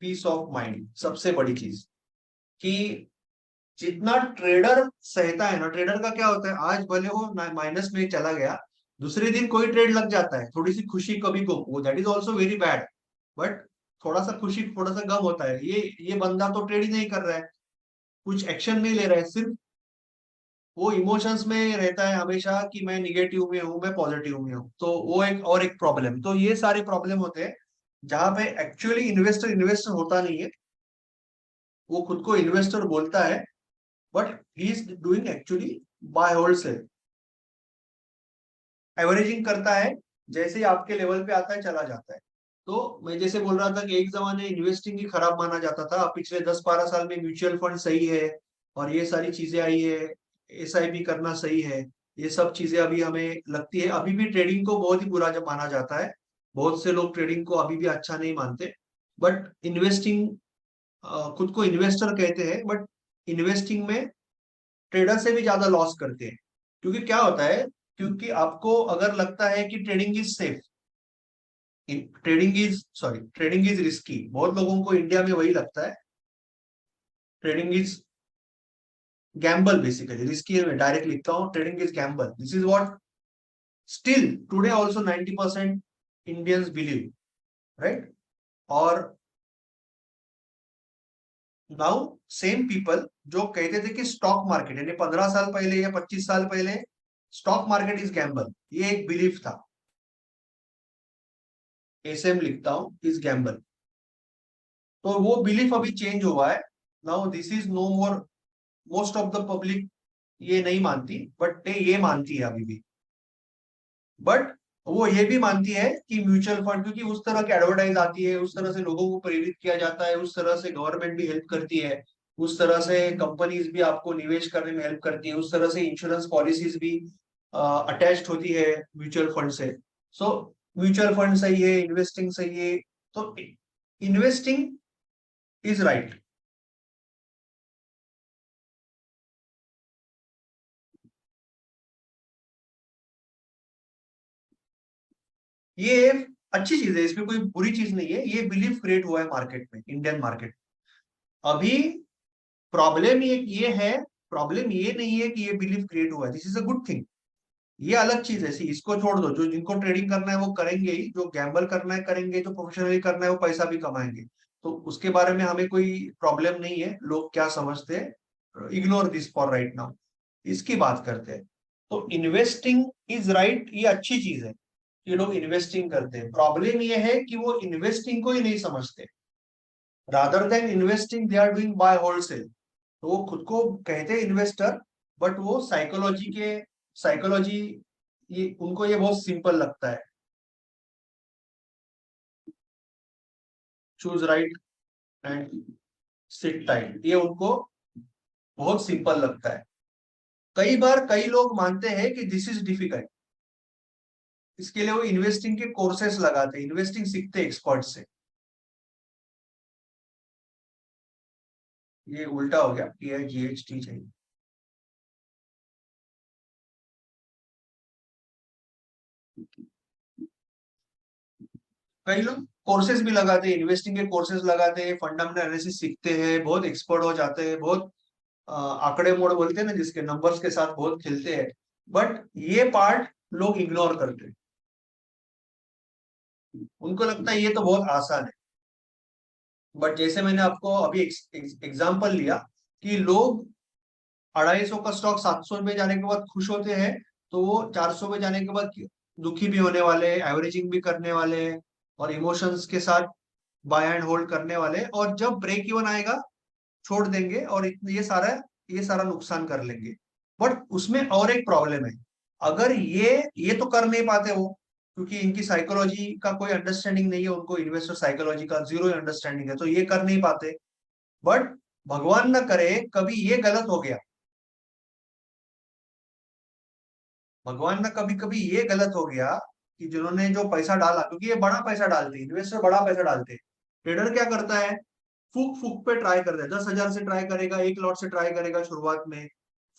peace of mind. सबसे बड़ी चीज कि जितना ट्रेडर सहता है ना, ट्रेडर का क्या होता है, आज भले वो माइनस में चला गया, दूसरे दिन कोई ट्रेड लग जाता है, थोड़ी सी खुशी कभी को, वो that is also very bad. But थोड़ा सा खुशी, थोड़ा सा गम होता है। ये बंदा तो ट्रेड ही नहीं कर रहा है, कुछ एक्शन नहीं ले रहा है, सिर्फ वो इमोशंस में रहता है हमेशा कि मैं निगेटिव में हूँ, मैं पॉजिटिव में हूँ। तो वो एक और एक प्रॉब्लम। तो ये सारे प्रॉब्लम होते हैं जहां पे एक्चुअली इन्वेस्टर इन्वेस्टर होता नहीं है, वो खुद को इन्वेस्टर बोलता है, but he is doing actually buy hold sell, averaging करता है, जैसे ही आपके लेवल पे आता है चला जाता है। तो मैं जैसे बोल रहा था कि एक जमाने इन्वेस्टिंग ही खराब माना जाता था, पिछले 10-12 साल में म्यूचुअल फंड सही है, और ये सारी चीजें आई है, एसआईपी करना सही है, ये सब चीजें अभी हमें लगती है। अभी भी ट्रेडिंग को बहुत ही बुरा जब माना जाता है, बहुत से लोग ट्रेडिंग को अभी भी अच्छा नहीं मानते। बट इन्वेस्टिंग, खुद को इन्वेस्टर कहते हैं, बट इन्वेस्टिंग में ट्रेडर से भी ज्यादा लॉस करते हैं। क्योंकि क्या होता है, क्योंकि आपको अगर लगता है कि trading is safe, trading is risky, बहुत लोगों को इंडिया में वही लगता है, trading is Gamble. Basically risky है, मैं डायरेक्ट लिखता हूँ, trading is Gamble, this is what still today also 90% Indians believe, right. और नाउ सेम पीपल जो कहते थे कि स्टॉक मार्केट, यानी 15 साल पहले या 25 साल पहले स्टॉक मार्केट इज गैम्बल, ये एक बिलीफ था, एसएम लिखता हूं, इज गैम्बल। तो वो बिलीफ अभी चेंज हुआ है। Now this is no more, most of the public ये नहीं मानती, बट ये मानती है अभी भी। बट वो ये भी मानती है कि म्यूचुअल फंड, क्योंकि उस तरह की एडवर्टाइज आती है, उस तरह से लोगों को प्रेरित किया जाता है, उस तरह से गवर्नमेंट भी हेल्प करती है, उस तरह से कंपनीज भी आपको निवेश करने में हेल्प करती है, उस तरह से इंश्योरेंस पॉलिसीज भी अटैच्ड होती है म्यूचुअल फंड से। सो म्यूचुअल फंड सही है, इन्वेस्टिंग सही है, तो इन्वेस्टिंग इज राइट। ये अच्छी चीज है, इसमें कोई बुरी चीज नहीं है, ये बिलीफ क्रिएट हुआ है मार्केट में, इंडियन मार्केट। अभी प्रॉब्लम ये है, प्रॉब्लम ये नहीं है कि ये बिलीफ क्रिएट हुआ है, this is a good thing. ये अलग चीज है, इसको छोड़ दो, जो जिनको ट्रेडिंग करना है वो करेंगे ही, जो गैम्बल करना है करेंगे, जो प्रोफेशनली करना है वो पैसा भी कमाएंगे। तो उसके बारे में हमें कोई प्रॉब्लम नहीं है, लोग क्या समझते हैं, ignore this for right now. इसकी बात करते हैं। तो इन्वेस्टिंग इज राइट, ये अच्छी चीज है, ये लोग इन्वेस्टिंग करते हैं। प्रॉब्लम ये है कि वो इन्वेस्टिंग को ही नहीं समझते, rather than investing they are doing buy wholesale. तो वो खुद को कहते हैं इन्वेस्टर, बट वो साइकोलॉजी, ये उनको ये बहुत सिंपल लगता है, choose right and sit tight, ये उनको बहुत सिंपल लगता है। कई बार कई लोग मानते हैं कि दिस इज डिफिकल्ट, इसके लिए वो इन्वेस्टिंग के कोर्सेस लगाते हैं, इन्वेस्टिंग सीखते हैं एक्सपर्ट से। ये उल्टा हो गया, TIGHT चाहिए। कई लोग कोर्सेज भी लगाते हैं, इन्वेस्टिंग के कोर्सेज लगाते हैं, फंडामेंटल एनालिसिस सीखते हैं, बहुत एक्सपर्ट हो जाते हैं, बहुत आंकड़े मोड़ बोलते हैं ना, जिसके नंबर्स के साथ बहुत खेलते हैं। बट ये पार्ट लोग इग्नोर करते हैं, उनको लगता है ये तो बहुत आसान है। बट जैसे मैंने आपको अभी एग्जांपल लिया कि लोग 250 का स्टॉक 700 में जाने के बाद खुश होते हैं, तो वो 400 में जाने के बाद दुखी भी होने वाले, एवरेजिंग भी करने वाले, और इमोशंस के साथ बाय एंड होल्ड करने वाले, और जब ब्रेक इवन आएगा छोड़ देंगे, और ये सारा नुकसान कर लेंगे। बट उसमें और एक प्रॉब्लम है, अगर ये तो कर नहीं पाते वो, क्योंकि इनकी साइकोलॉजी का कोई अंडरस्टैंडिंग नहीं है, उनको इन्वेस्टर साइकोलॉजी का जीरो अंडरस्टैंडिंग है, तो ये कर नहीं पाते। बट भगवान ना करे कभी ये गलत हो गया, भगवान ना कभी कभी ये गलत हो गया कि जिन्होंने जो पैसा डाला, क्योंकि ये बड़ा पैसा डालते हैं, इन्वेस्टर बड़ा पैसा डालते हैं। ट्रेडर क्या करता है, फूक फूक पे ट्राई करता है, 10,000 से ट्राई करेगा, एक लॉट से ट्राई करेगा शुरुआत में,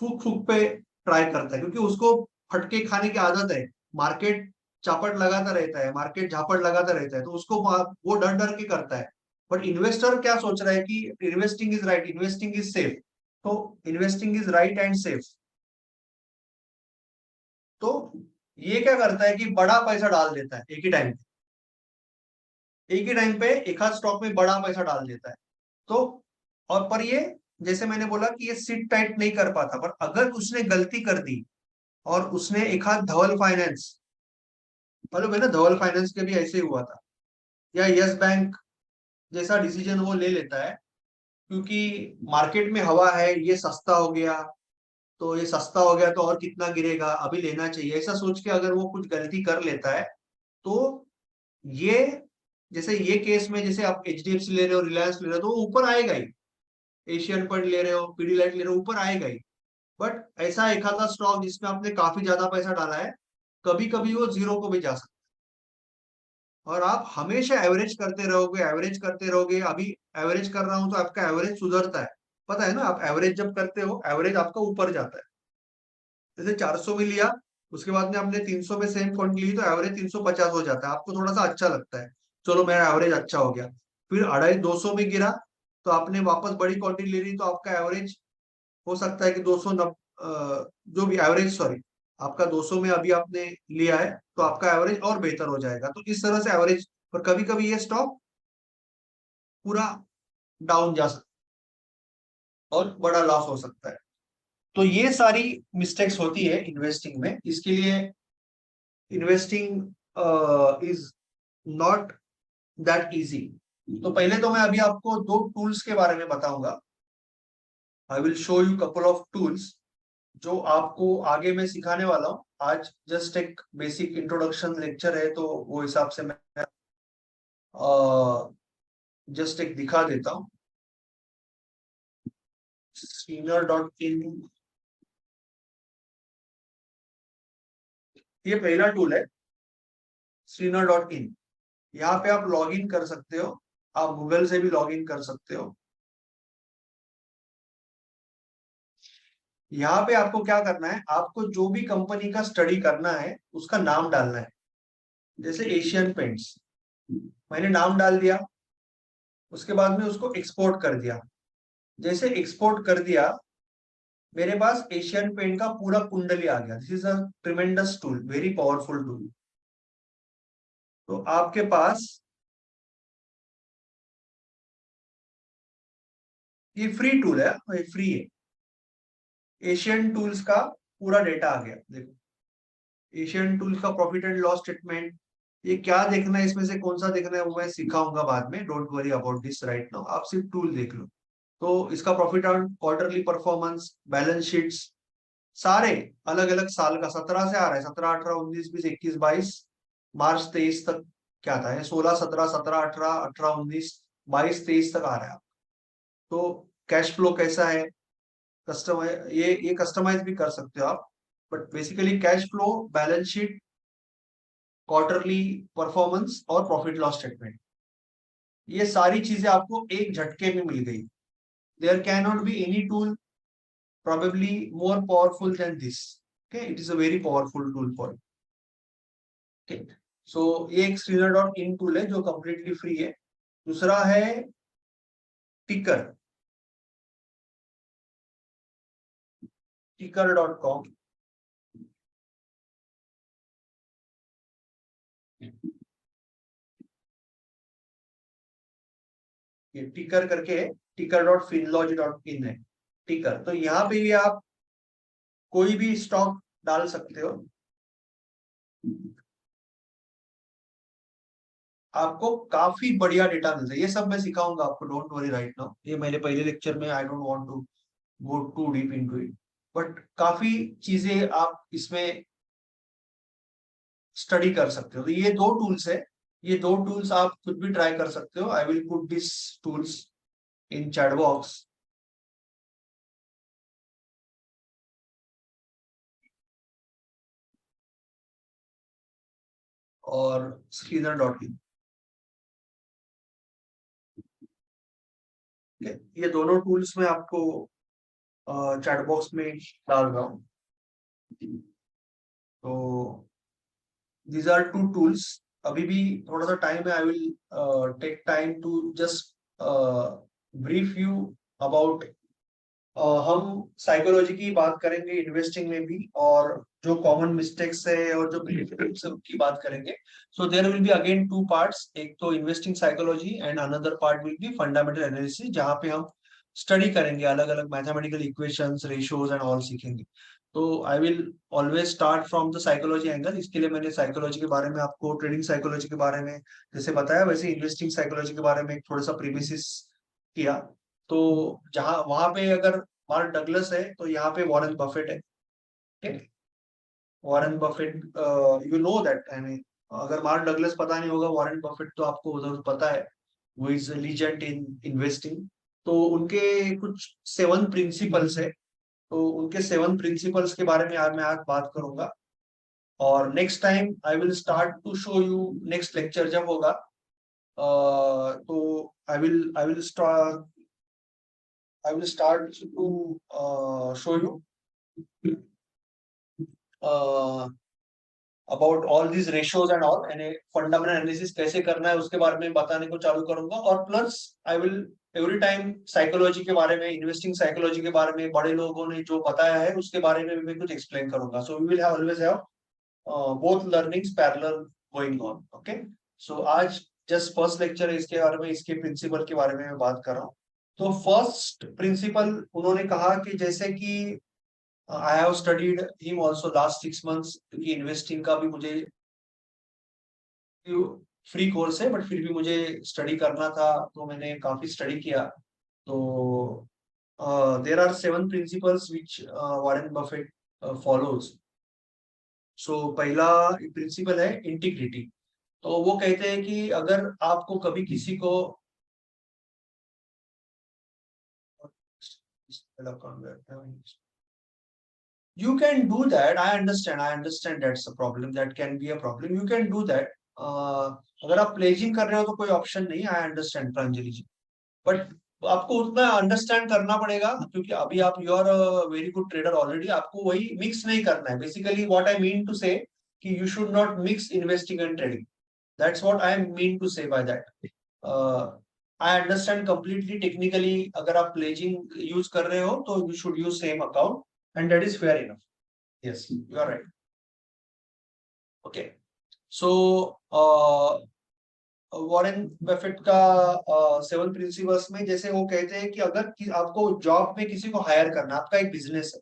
फूक फूक पे ट्राई करता है, क्योंकि उसको फटके खाने की आदत है। मार्केट चापट लगाता रहता है, मार्केट झापट लगाता रहता है, तो उसको वो डर डर के करता है। बट इन्वेस्टर क्या सोच रहा है कि investing is right, investing is safe, तो investing is right and safe. तो ये क्या करता है कि बड़ा पैसा डाल देता है एक ही टाइम पे, एक ही टाइम पे एक आध स्टॉक में बड़ा पैसा डाल देता है। तो और पर ये, जैसे मैंने बोला कि ये सिट टाइट नहीं कर पाता, पर अगर उसने गलती कर दी और उसने एक हाथ धवल फाइनेंस, मालूम है ना, धवल फाइनेंस के भी ऐसे ही हुआ था, या यस बैंक जैसा डिसीजन वो ले लेता है, क्योंकि मार्केट में हवा है, ये सस्ता हो गया, तो ये सस्ता हो गया तो और कितना गिरेगा, अभी लेना चाहिए, ऐसा सोच के अगर वो कुछ गलती कर लेता है, तो ये, जैसे ये केस में, जैसे आप HDFC ले रहे हो, रिलायंस ले रहे हो, तो वो ऊपर आएगा ही, एशियन पेंट ले रहे हो, पीडीलाइट ले रहे हो, ऊपर आएगा ही। बट ऐसा एक आधा स्टॉक जिसमें आपने काफी ज्यादा पैसा डाला है, कभी कभी वो जीरो को भी जा सकता है, और आप हमेशा एवरेज करते रहोगे, एवरेज करते रहोगे। अभी एवरेज कर रहा हूं तो आपका एवरेज सुधरता है, पता है ना, आप एवरेज जब करते हो एवरेज आपका ऊपर जाता है। जैसे 400 में लिया, उसके बाद में आपने 300 में सेम क्वांटिटी ली, तो एवरेज 350 हो जाता है, आपको थोड़ा सा अच्छा लगता है, चलो मेरा एवरेज अच्छा हो गया। फिर 250 में गिरा, तो आपने वापस बड़ी क्वांटिटी ले ली, तो आपका एवरेज हो सकता है कि 290, जो भी एवरेज, सॉरी, आपका 200 में अभी आपने लिया है, तो आपका एवरेज और बेहतर हो जाएगा। तो इस तरह से एवरेज, पर कभी कभी ये स्टॉक पूरा डाउन जा सकता है और बड़ा लॉस हो सकता है। तो ये सारी मिस्टेक्स होती है इन्वेस्टिंग में, इसके लिए investing is not that easy. तो पहले तो मैं अभी आपको दो टूल्स के बारे में बताऊंगा, I will show you couple of tools जो आपको आगे मैं सिखाने वाला हूँ। आज जस्ट एक बेसिक इंट्रोडक्शन लेक्चर है, तो वो हिसाब से मैं जस्ट एक दिखा देता हूँ। Senior.in, ये पहला टूल है, Senior.in। यहाँ पे आप लॉग इन कर सकते हो, आप गूगल से भी लॉग इन कर सकते हो। यहाँ पे आपको क्या करना है, आपको जो भी कंपनी का स्टडी करना है उसका नाम डालना है। जैसे एशियन पेंट्स, मैंने नाम डाल दिया, उसके बाद में उसको एक्सपोर्ट कर दिया। जैसे एक्सपोर्ट कर दिया, मेरे पास एशियन पेंट का पूरा कुंडली आ गया। This is a tremendous tool, very powerful tool. तो आपके पास ये फ्री टूल है, ये फ्री है। एशियन टूल्स का पूरा डेटा आ गया, देखो एशियन टूल्स का प्रॉफिट एंड लॉस स्टेटमेंट। ये क्या देखना है, इसमें से कौन सा देखना है वो मैं सिखाऊंगा बाद में, don't worry about this right now, आप सिर्फ टूल देख लो। तो इसका profit and quarterly performance, balance sheets सारे अलग अलग साल का 17 से आ रहा है, 17, 18, 19, 20, 21, 22, मार्च 23 तक क्या था, 16, 17, 17, 18, 18, 19, 22, 23 तक आ रहा है। तो कैश फ्लो कैसा है, कस्टमाइज, ये कस्टमाइज भी कर सकते हो आप, but basically cash flow, balance sheet, quarterly performance और प्रॉफिट लॉस स्टेटमेंट, ये सारी चीजें आपको एक झटके में मिल गई। There can not be any tool probably more powerful than this. Okay, it is a very powerful tool for you. Okay, so ये एक screener.in टूल है जो completely free है। दूसरा है टिकर, टिकर.com। ये टिकर करके टिकर.finlodge.in है, टिकर। तो यहाँ पे भी आप कोई भी स्टॉक डाल सकते हो, आपको काफी बढ़िया डेटा मिलता है। ये सब मैं सिखाऊंगा आपको, डोंट वरी राइट नाउ, ये मैंने पहले लेक्चर में, I don't want to go to deep into it, but काफी चीजें आप इसमें स्टडी कर सकते हो। तो ये दो टूल्स है, ये दो टूल्स आप खुद भी ट्राई कर सकते हो। I will put this tools in chat box. और स्क्रीनर.इन, ये दोनों टूल्स मैं आपको चैट बॉक्स में डाल रहा हूँ। तो दीज आर टू टूल्स। अभी भी थोड़ा सा टाइम है, I will take time to just brief you about, हम साइकोलॉजी की बात करेंगे इन्वेस्टिंग में भी, और जो कॉमन मिस्टेक्स है और जो बेनिफिट्स है उनकी बात करेंगे। So there will be again two parts, एक तो investing psychology and another part will be fundamental analysis, जहाँ पे हम स्टडी करेंगे अलग अलग mathematical equations, ratios and all सीखेंगे। तो I will always start from the psychology angle. इसके लिए मैंने साइकोलॉजी के बारे में आपको, ट्रेडिंग साइकोलॉजी के बारे में जैसे बताया, वैसे इन्वेस्टिंग साइकोलॉजी के बारे में थोड़ा सा प्रीमिसिस किया। तो जहां वहां पे अगर मार्क डगलस है तो यहाँ पे वॉरेन बफेट है। ठीक है, Warren Buffett, you know that, I mean अगर मार्क डगलस पता नहीं होगा, वॉरेन बफेट तो आपको उधर पता है, वो इज लीजेंड इन इन्वेस्टिंग। तो उनके कुछ 7 प्रिंसिपल्स है, तो उनके 7 प्रिंसिपल्स के बारे में आज मैं बात करूंगा। और next time I will start to show you, next lecture जब होगा, तो I will start, I will start to show you uh, about all these ratios and all, and fundamental analysis कैसे करना है उसके बारे में बताने को चालू करूंगा। और plus I will every time psychology के बारे में, इन्वेस्टिंग साइकोलॉजी के बारे में, बड़े लोगों ने जो बताया है उसके बारे में भी मैं कुछ एक्सप्लेन करूंगा। So we will have always have both learnings parallel going on. Okay, so आज जस्ट फर्स्ट लेक्चर है इसके बारे में, इसके प्रिंसिपल के बारे में मैं बात कर रहा हूँ। तो फर्स्ट प्रिंसिपल उन्होंने कहा कि जैसे कि I have studied him also last 6 months, क्योंकि इन्वेस्टिंग का भी मुझे फ्री कोर्स है, बट फिर भी मुझे स्टडी करना था, तो मैंने काफी स्टडी किया। तो there are 7 principles which Warren Buffett follows. So पहला प्रिंसिपल है इंटीग्रिटी। तो वो कहते हैं कि अगर आपको कभी किसी को you can do that, I understand that's a problem, that can be a problem, you can do that। अगर आप प्लेजिंग कर रहे हो तो कोई ऑप्शन नहीं, I understand Pranjali ji, but आपको उतना अंडरस्टैंड करना पड़ेगा, क्योंकि अभी आप you are very good trader already, आपको वही मिक्स नहीं करना है। Basically what I mean to say कि you should not mix investing and trading, that's what I mean to say by that. I understand completely technically, अगर आप pledging use कर रहे हो तो you should use same account, and that is fair enough. Yes, you are right. Okay, so Warren Buffett का 7 principles में जैसे वो कहते हैं कि अगर आपको जॉब में किसी को हायर करना, आपका एक बिजनेस है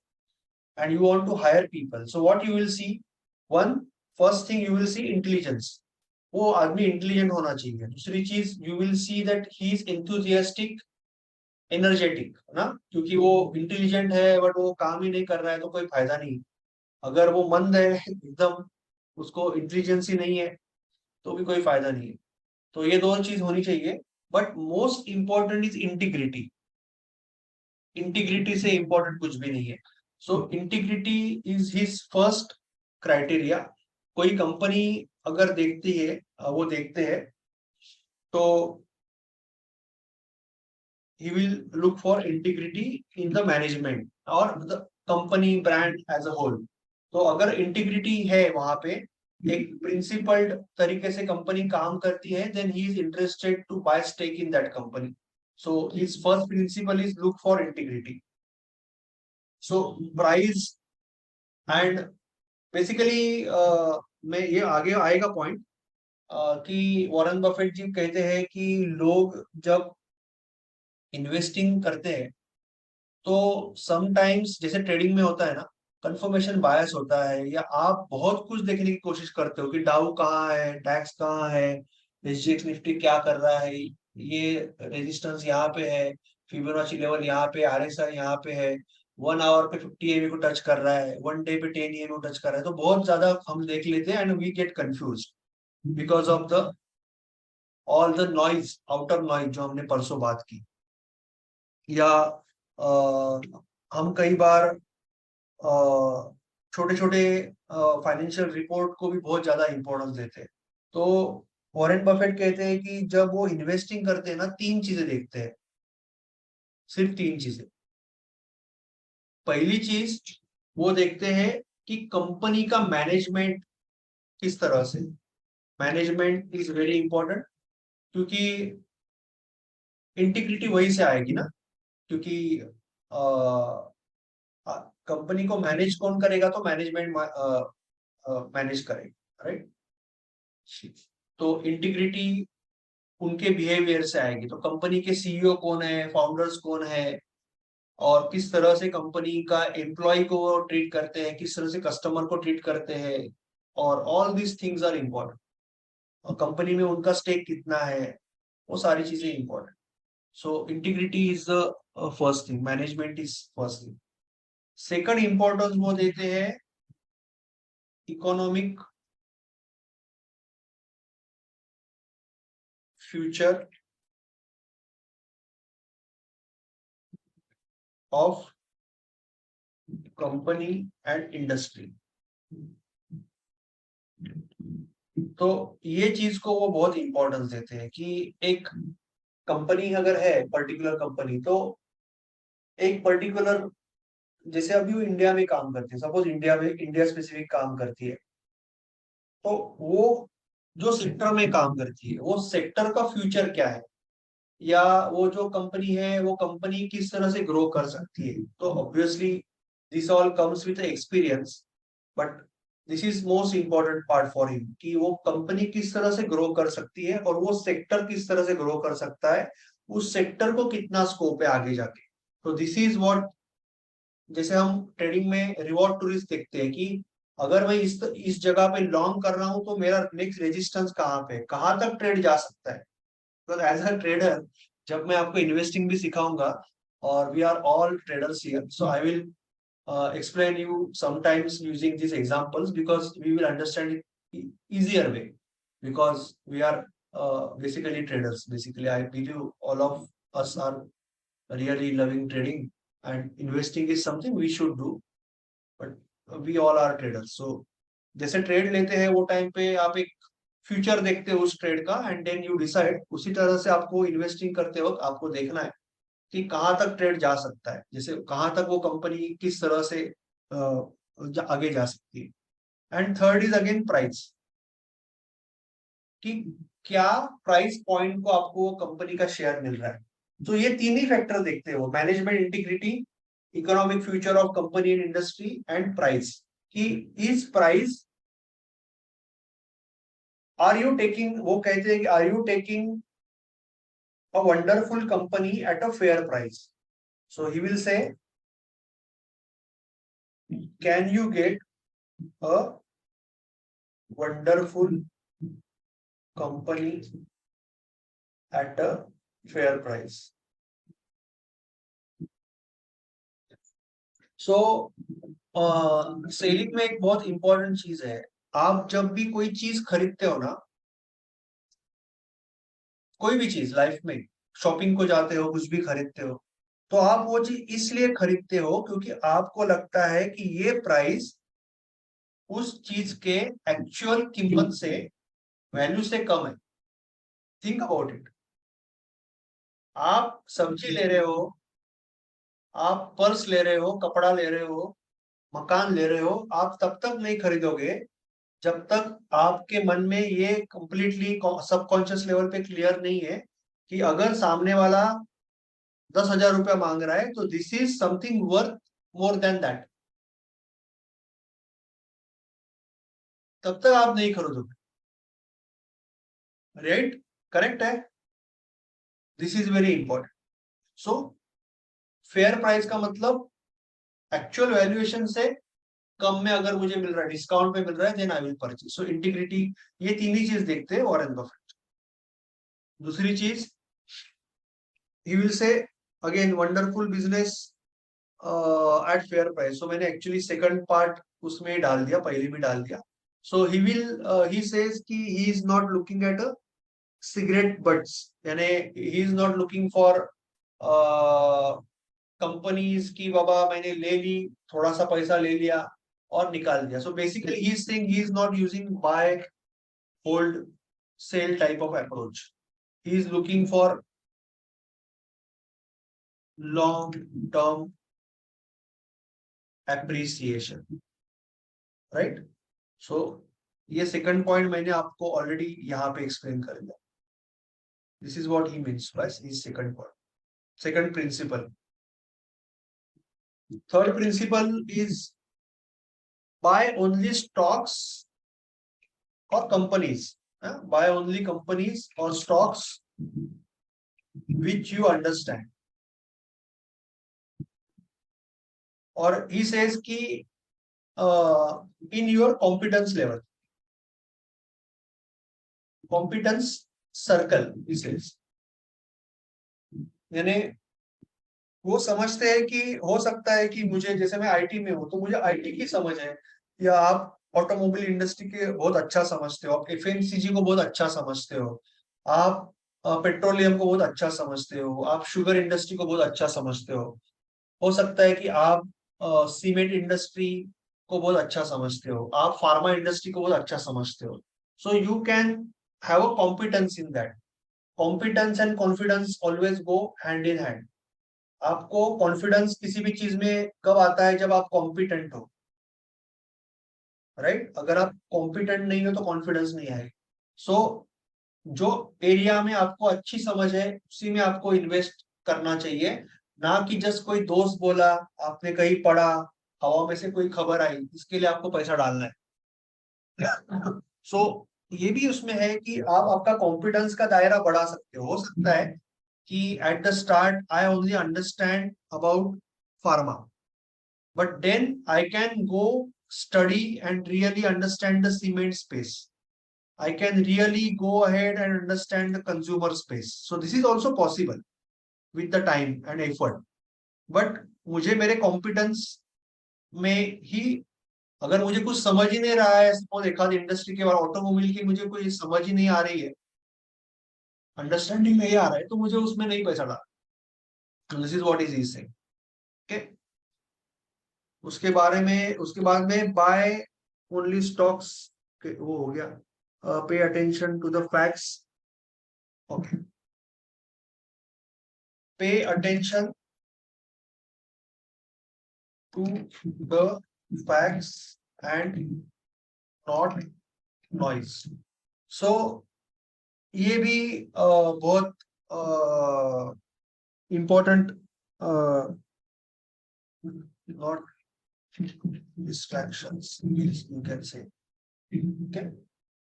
and you want to hire people, so what you will see, one first thing you will see intelligence, वो आदमी इंटेलिजेंट होना चाहिए। दूसरी चीज you will see that he is enthusiastic, energetic, ना, क्योंकि वो इंटेलिजेंट है बट वो काम ही नहीं कर रहा है तो कोई फायदा नहीं। अगर वो मंद है एकदम, उसको इंटेलिजेंस ही नहीं है, तो भी कोई फायदा नहीं है। तो ये दोनों चीज होनी चाहिए। But most important is integrity. Integrity से इंपॉर्टेंट कुछ भी नहीं है। So integrity is his first criteria. कोई कंपनी अगर देखती है, वो देखते हैं, तो he will look for integrity in the management or the company brand as a whole। तो अगर इंटीग्रिटी है वहां पे, एक प्रिंसिपल्ड तरीके से कंपनी काम करती है, then he is interested to buy stake in that company. So his first principle is look for integrity. So price and basically, मैं ये आगे आएगा पॉइंट, कि वॉरेन बफेट जी कहते हैं कि लोग जब इन्वेस्टिंग करते हैं तो समटाइम्स जैसे ट्रेडिंग में होता है ना, कंफर्मेशन बायस होता है, या आप बहुत कुछ देखने की कोशिश करते हो कि डाउ कहाँ है, डैक्स कहाँ है, एसजीएक्स निफ्टी क्या कर रहा है, ये रेजिस्टेंस यहाँ पे है, फिबोनाची लेवल यहाँ पे, आरएसआई यहाँ पे है, 1 आवर पे 50 EMA को टच कर रहा है, 1 डे पे 10 EMA को टच कर रहा है, तो बहुत ज्यादा हम देख लेते हैं and we get confuse because of the all the noise, outer noise जो हमने परसों बात की। या हम कई बार छोटे छोटे फाइनेंशियल रिपोर्ट को भी बहुत ज्यादा इंपॉर्टेंस देते हैं। तो वॉरेन बफेट कहते हैं कि जब वो इन्वेस्टिंग करते हैं ना, 3 चीजें देखते हैं, सिर्फ 3 चीजें। पहली चीज वो देखते हैं कि कंपनी का मैनेजमेंट किस तरह से, मैनेजमेंट इज वेरी इंपॉर्टेंट, क्योंकि इंटीग्रिटी वहीं से आएगी ना, क्योंकि कंपनी को मैनेज कौन करेगा, तो मैनेजमेंट मैनेज करेगा, राइट। तो इंटीग्रिटी उनके बिहेवियर से आएगी। तो कंपनी के सीईओ कौन है, फाउंडर्स कौन है, और किस तरह से कंपनी का एम्प्लॉय को ट्रीट करते हैं, किस तरह से कस्टमर को ट्रीट करते हैं, और all these things are important. और कंपनी में उनका स्टेक कितना है, वो सारी चीजें important. So integrity is the first thing, management is first thing. Second importance वो देते हैं economic future of company and industry. तो ये चीज को वो बहुत इंपॉर्टेंस देते हैं कि एक कंपनी अगर है, पर्टिकुलर कंपनी, तो एक पर्टिकुलर, जैसे अभी वो इंडिया में काम करती है, सपोज इंडिया में, इंडिया स्पेसिफिक काम करती है, तो वो जो सेक्टर में काम करती है, वो सेक्टर का फ्यूचर क्या है, या वो जो कंपनी है, वो कंपनी किस तरह से ग्रो कर सकती है। तो obviously this all comes with experience, but this is most important part for him, कि वो कंपनी किस तरह से ग्रो कर सकती है और वो सेक्टर किस तरह से ग्रो कर सकता है, उस सेक्टर को कितना स्कोप है आगे जाके। तो दिस इज व्हाट, जैसे हम ट्रेडिंग में रिवॉर्ड टू रिस्क देखते हैं कि अगर मैं इस जगह पे लॉन्ग कर रहा हूं, तो मेरा नेक्स्ट रेजिस्टेंस कहाँ पे, कहाँ तक ट्रेड जा सकता है। तो एज अ ट्रेडर, जब मैं आपको इन्वेस्टिंग भी सिखाऊंगा, और we are all traders here, so I will explain you sometimes using these examples, because we will understand it easier way, because we are basically traders. Basically, I believe all of us are really loving trading, and investing is something we should do, but we all are traders. So जैसे trade लेते हैं, वो time पे आप एक future देखते हो उस ट्रेड का, एंड देन यू डिसाइड, उसी तरह से आपको इन्वेस्टिंग करते वक्त आपको देखना है कि कहाँ तक ट्रेड जा सकता है, जैसे कहाँ तक वो कंपनी किस तरह से आगे जा सकती है। And third is again price, कि क्या प्राइस पॉइंट को आपको कंपनी का शेयर मिल रहा है। तो ये 3 ही फैक्टर देखते हो, management, integrity, economic future of company and industry, and price, कि is price are you taking, वो कहते हैं कि are you taking a wonderful company at a fair price. So he will say can you get a wonderful company at a fair price. So selling में एक बहुत important चीज है. आप जब भी कोई चीज खरीदते हो ना, कोई भी चीज लाइफ में, शॉपिंग को जाते हो, कुछ भी खरीदते हो, तो आप वो चीज इसलिए खरीदते हो क्योंकि आपको लगता है कि ये प्राइस उस चीज के एक्चुअल कीमत से, वैल्यू से कम है. Think about it. आप सब्जी ले रहे हो, आप पर्स ले रहे हो, कपड़ा ले रहे हो, मकान ले रहे हो, आप तब तक नहीं खरीदोगे जब तक आपके मन में ये कंप्लीटली सबकॉन्शियस लेवल पे क्लियर नहीं है कि अगर सामने वाला 10,000 रुपया मांग रहा है तो this is something worth more than that. तब तक आप नहीं खरीदोगे. राइट? करेक्ट है. This is very important. So fair price का मतलब एक्चुअल वैल्यूएशन से कम में अगर मुझे मिल रहा है, डिस्काउंट पे मिल रहा है, then I will purchase. So integrity, ये तीन ही चीज देखते हैं वॉरेन बफेट. दूसरी चीज, he will say again wonderful business at fair price. So मैंने एक्चुअली सेकंड पार्ट उसमें ही डाल दिया, पहले भी डाल दिया. सो ही विल, ही सेज कि he is not looking at a cigarette butts, यानी he is not looking for companies की बाबा मैंने ले ली, थोड़ा सा पैसा ले लिया और निकाल दिया. So basically he is saying he is not using buy hold sell type of approach. He is looking for long term appreciation. Right? So ये सेकंड पॉइंट मैंने आपको ऑलरेडी यहाँ पे एक्सप्लेन कर दिया. This is what he means by his second point, second principle. Third principle is buy only stocks or companies. Buy only companies or stocks which you understand. Or he says कि in your competence level, competence circle, he says. यानी वो समझते हैं कि हो सकता है कि मुझे, जैसे मैं आईटी में हूँ तो मुझे आईटी की समझ है, या आप ऑटोमोबाइल इंडस्ट्री के बहुत अच्छा समझते हो, आप एफएमसीजी को बहुत अच्छा समझते हो, आप पेट्रोलियम को बहुत अच्छा समझते हो, आप शुगर इंडस्ट्री को बहुत अच्छा समझते हो सकता है कि आप सीमेंट इंडस्ट्री को बहुत अच्छा समझते हो, आप फार्मा इंडस्ट्री को बहुत अच्छा समझते हो. So you can have a competence in that. Competence and confidence always go hand in hand. आपको कॉन्फिडेंस किसी भी चीज में कब आता है? जब आप कॉम्पिटेंट हो. राइट? अगर आप कॉम्पिटेंट नहीं हो तो कॉन्फिडेंस नहीं आएगा. सो जो एरिया में आपको अच्छी समझ है उसी में आपको इन्वेस्ट करना चाहिए, ना कि जस्ट कोई दोस्त बोला, आपने कहीं पढ़ा, हवा में से कोई खबर आई, इसके लिए आपको पैसा डालना है. सो ये भी उसमें है कि आप आपका कॉन्फिडेंस का दायरा बढ़ा सकते हो सकता है कि at the start I only understand about pharma, but then I can go study and really understand the cement space. I can really go ahead and understand the consumer space. So this is also possible with the time and effort. But मुझे मेरे competence में ही, अगर मुझे कुछ समझ ही नहीं रहा है, सपोज एक आध इंडस्ट्री के बारे, ऑटोमोबाइल की मुझे कोई समझ ही नहीं आ रही है, अंडरस्टैंडिंग नहीं आ रहा है, तो मुझे उसमें नहीं पैसा डालना. This is what is he saying. Okay. उसके बारे में, उसके बाद में बाय ओनली स्टॉक्स, वो हो गया. Pay attention to the facts. Okay. Pay attention to the facts and not noise. So ये भी बहुत important, not distractions, you can say. Okay.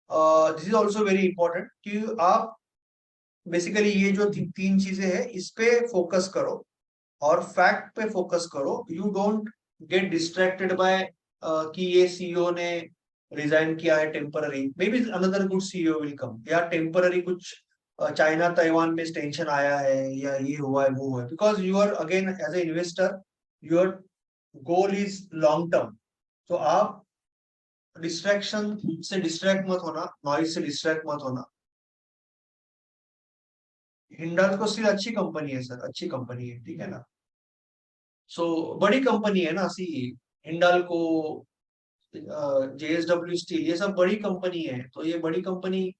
This is also very important कि आप बेसिकली ये जो तीन चीजें हैं इस पे फोकस करो और फैक्ट पे फोकस करो। You don't get distracted by कि ये सीईओ ने रिजाइन किया है temporary, may be another good CEO will come, या टेम्पररी कुछ चाइना ताइवान में टेंशन आया है या ये हुआ है वो हुआ है, because you are again as a investor your goal is long term. तो आप डिस्ट्रैक्शन से डिस्ट्रैक्ट मत होना, नॉइज से डिस्ट्रैक्ट मत होना। हिंडाल्को स्टील अच्छी कंपनी है सर, अच्छी कंपनी है, ठीक है ना। सो बड़ी कंपनी है ना सी, हिंडाल्को, जेएसडब्ल्यू स्टील, ये सब बड़ी कंपनी है। तो ये बड़ी कंपनी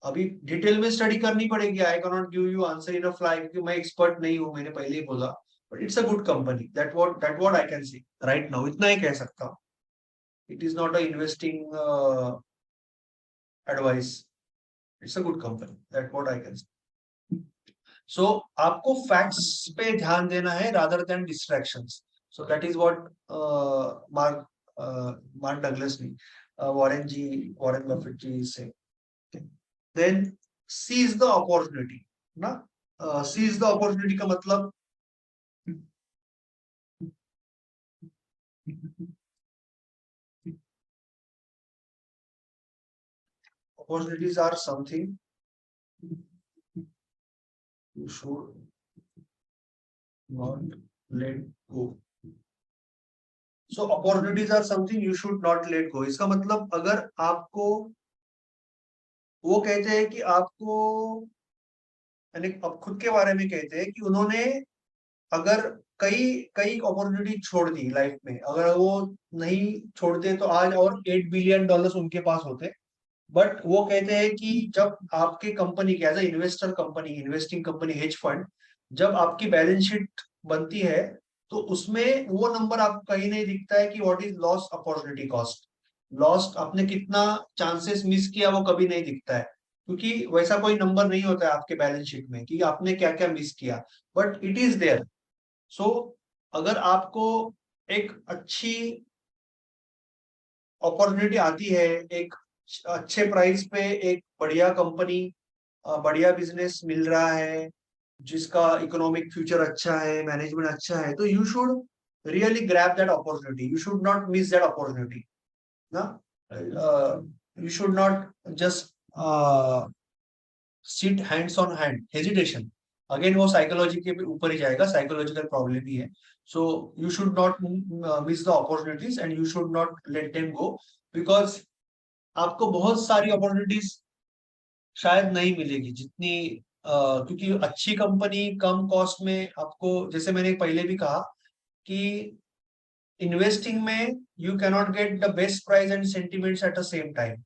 अभी डिटेल में स्टडी करनी पड़ेगी। I can not give you answer in a fly क्योंकि मैं एक्सपर्ट नहीं हूँ, मैंने पहले ही बोला। But it's a good company, that what I can see right now, इतना ही कह सकता हूँ। It is not a investing advice, it's a good company, that what I can see. So आपको फैक्ट्स पे ध्यान देना है rather than distractions. So that is what mark mark Douglas ने, वॉरेन बफेट जी से। देन सीज द अपॉर्चुनिटी ना। Seize the opportunity का मतलब opportunities are something you should not let go. So opportunities are something you should not let go, इसका मतलब अगर आपको, वो कहते हैं कि आपको, यानी अब खुद के बारे में कहते हैं कि उन्होंने अगर कई कई अपॉर्चुनिटी छोड़ दी लाइफ में, अगर वो नहीं छोड़ते तो आज और $8 बिलियन उनके पास होते। बट वो कहते हैं कि जब आपके कंपनी के as a investor company, investing company, hedge fund, जब आपकी बैलेंस शीट बनती है तो उसमें वो नंबर आपको कहीं नहीं दिखता है कि what is loss opportunity cost. Lost आपने कितना चांसेस मिस किया वो कभी नहीं दिखता है, क्योंकि वैसा कोई नंबर नहीं होता है आपके बैलेंस शीट में कि आपने क्या क्या मिस किया, बट इट इज देयर। सो अगर आपको एक अच्छी अपॉर्चुनिटी आती है, एक अच्छे प्राइस पे एक बढ़िया कंपनी, बढ़िया बिजनेस मिल रहा है जिसका इकोनॉमिक फ्यूचर अच्छा है, मैनेजमेंट अच्छा है, तो you should really grab that opportunity, you should not miss that opportunity ना। You should not just sit hands on hand, hesitation, again वो साइकोलॉजी के ऊपर ही जाएगा, साइकोलॉजिकल प्रॉब्लम ही है। So you should not miss the opportunities and you should not let them go, because आपको बहुत सारी अपॉर्चुनिटीज शायद नहीं मिलेगी जितनी, क्योंकि अच्छी कंपनी कम कॉस्ट में आपको, जैसे मैंने पहले भी कहा कि इन्वेस्टिंग में you cannot get the best price and sentiments at the same time.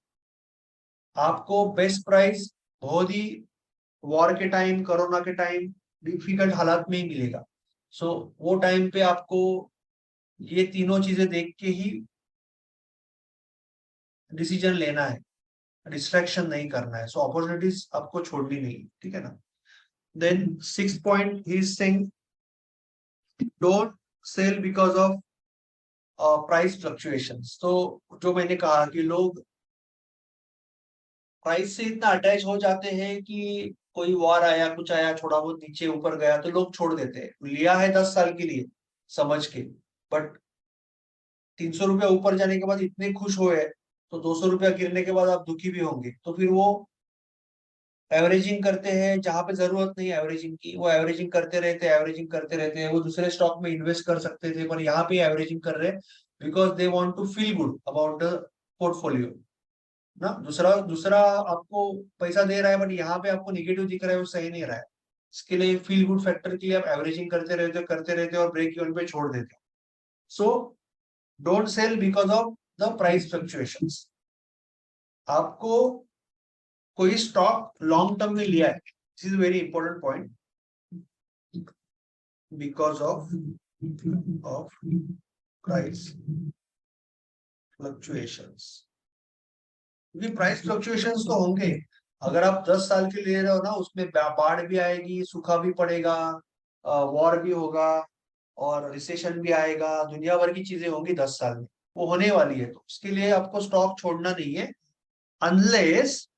आपको बेस्ट प्राइस बहुत ही वॉर के टाइम, कोरोना के टाइम, डिफिकल्ट हालात में ही मिलेगा। सो वो टाइम पे आपको ये तीनों चीजें देख के ही डिसीजन लेना है, डिस्ट्रैक्शन नहीं करना है। सो अपॉर्चुनिटीज आपको छोड़नी नहीं, ठीक है ना। Then six point he is saying don't sell because of price fluctuations. तो जो मैंने कहा कि लोग प्राइस से इतना अटैच हो जाते हैं कि कोई वॉर आया, कुछ आया, थोड़ा बहुत नीचे ऊपर गया तो लोग छोड़ देते हैं। लिया है 10 साल के लिए समझ के, बट 300 रुपया ऊपर जाने के बाद इतने खुश हुए, तो 200 रुपया गिरने के बाद आप दुखी भी होंगे। तो फिर वो एवरेजिंग करते हैं जहां पे जरूरत नहीं है एवरेजिंग की, वो एवरेजिंग करते रहते हैं, एवरेजिंग करते रहते हैं। वो दूसरे स्टॉक में इन्वेस्ट कर सकते थे पर यहाँ पे एवरेजिंग कर रहे हैं because they want to feel good about the portfolio ना। दूसरा दूसरा आपको पैसा दे रहा है बट यहाँ पे आपको निगेटिव दिख रहा है, वो सही नहीं रहा है। इसके लिए फील गुड फैक्टर के लिए आप एवरेजिंग करते रहते और ब्रेक इवन पे छोड़ देते। So don't sell because of the price fluctuations. आपको कोई स्टॉक लॉन्ग टर्म में लिया है, this is very important point, because of price fluctuations. क्योंकि प्राइस फ्लक्चुएशंस तो होंगे, अगर आप 10 साल के ले रहे हो ना, उसमें बाढ़ भी आएगी, सूखा भी पड़ेगा, वॉर भी होगा और रिसेशन भी आएगा, दुनिया भर की चीजें होंगी 10 साल में, वो होने वाली है। तो उसके लिए आपको स्टॉक छोड़ना नहीं है, unless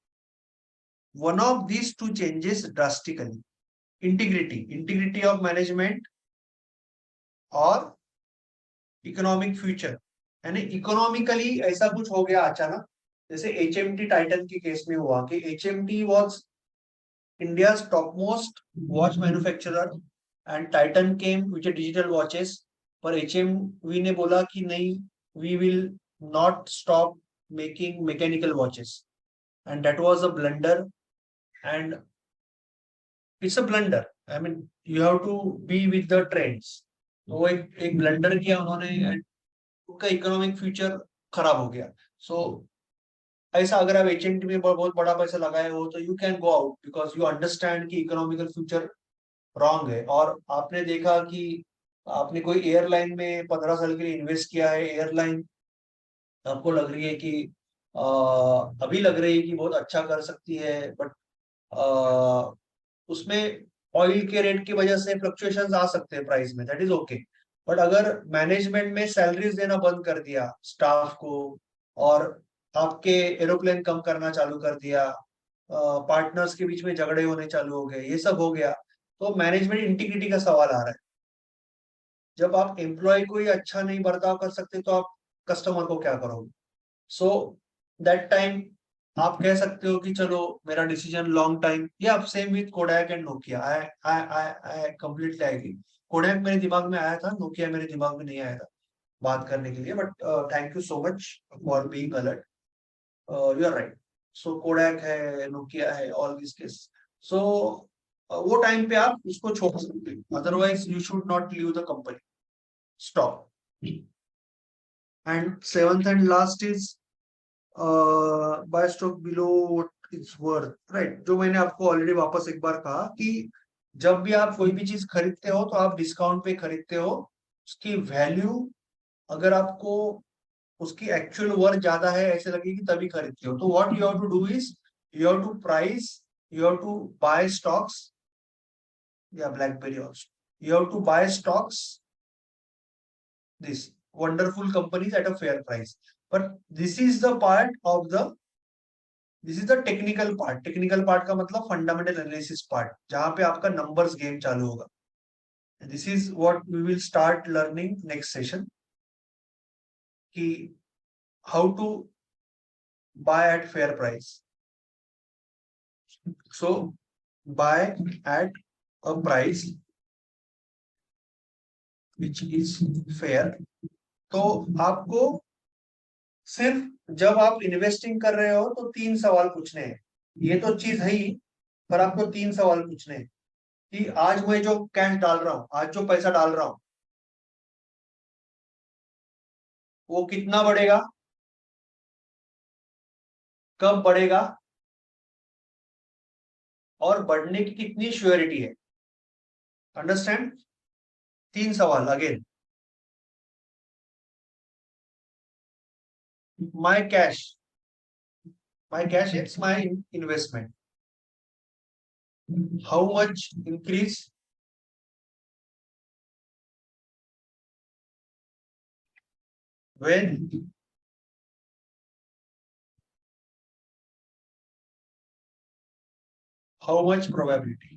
one of these two changes drastically. Integrity of management और इकोनॉमिक फ्यूचर, यानी इकोनॉमिकली ऐसा कुछ हो गया अचानक, जैसे एचएमटी टाइटन के केस में हुआ कि HMT was India's top most watch manufacturer and Titan came with digital watches, पर एचएमवी ने बोला कि नहीं, we will not stop making mechanical watches, and that was a blunder, and it's a blunder, I mean you have to be with the trends. तो वो एक blunder किया उन्होंने, उनका इकोनॉमिक फ्यूचर खराब हो गया। सो ऐसा अगर आप एचएमटी में बहुत बड़ा पैसा लगाए हो तो you can go out because you understand कि इकोनॉमिकल फ्यूचर रॉन्ग है। और आपने देखा कि आपने कोई एयरलाइन में 15 साल के लिए इन्वेस्ट किया है, एयरलाइन आपको लग रही है कि अभी लग रही है कि बहुत अच्छा कर सकती है, बट उसमें ऑयल के रेट की वजह से फ्लक्चुएशंस आ सकते हैं प्राइस में, दैट इज ओके। बट अगर मैनेजमेंट में सैलरीज देना बंद कर दिया स्टाफ को, और आपके एरोप्लेन कम करना चालू कर दिया, पार्टनर्स के बीच में झगड़े होने चालू हो गए, ये सब हो गया, तो मैनेजमेंट इंटीग्रिटी का सवाल आ रहा है। जब आप एम्प्लॉय को ही अच्छा नहीं बर्ताव कर सकते तो आप कस्टमर को क्या करोगे? सो दैट टाइम आप कह सकते हो कि चलो मेरा डिसीजन लॉन्ग टाइम, या आप same with Kodak and Nokia, I I I I completely agree. Kodak मेरे दिमाग में आया था, नोकिया मेरे दिमाग में नहीं आया था बात करने के लिए, but thank you so much for being alert, you are right. So Kodak है, नोकिया है, ऑल दिस केस। सो वो टाइम पे आप उसको छोड़ सकते हो, otherwise you should not leave the company, stop. And seventh and last is buy stock below what it's worth, right? जो मैंने आपको ऑलरेडी वापस एक बार कहा कि जब भी आप कोई भी चीज खरीदते हो तो आप डिस्काउंट पे खरीदते हो, उसकी वैल्यू अगर आपको उसकी एक्चुअल वर्थ ज्यादा है ऐसे लगेगी तभी खरीदते हो। तो what you have to do is you have to price, you have to buy stocks, या BlackBerry also, you have to buy stocks, this wonderful companies at a fair price. But this is the part of the, this is the technical part. Technical part का मतलब fundamental analysis part, जहां पे आपका numbers game चालू होगा। This is what we will start learning next session, कि how to buy at fair price. So buy at a price which is fair. तो आपको सिर्फ जब आप इन्वेस्टिंग कर रहे हो तो 3 सवाल पूछने हैं। ये तो चीज है ही, पर आपको 3 सवाल पूछने हैं कि आज मैं जो कैश डाल रहा हूं, आज जो पैसा डाल रहा हूं, वो कितना बढ़ेगा, कब बढ़ेगा, और बढ़ने की कितनी श्योरिटी है। अंडरस्टैंड? 3 सवाल again. My cash, my cash is my investment, how much increase, when, how much probability.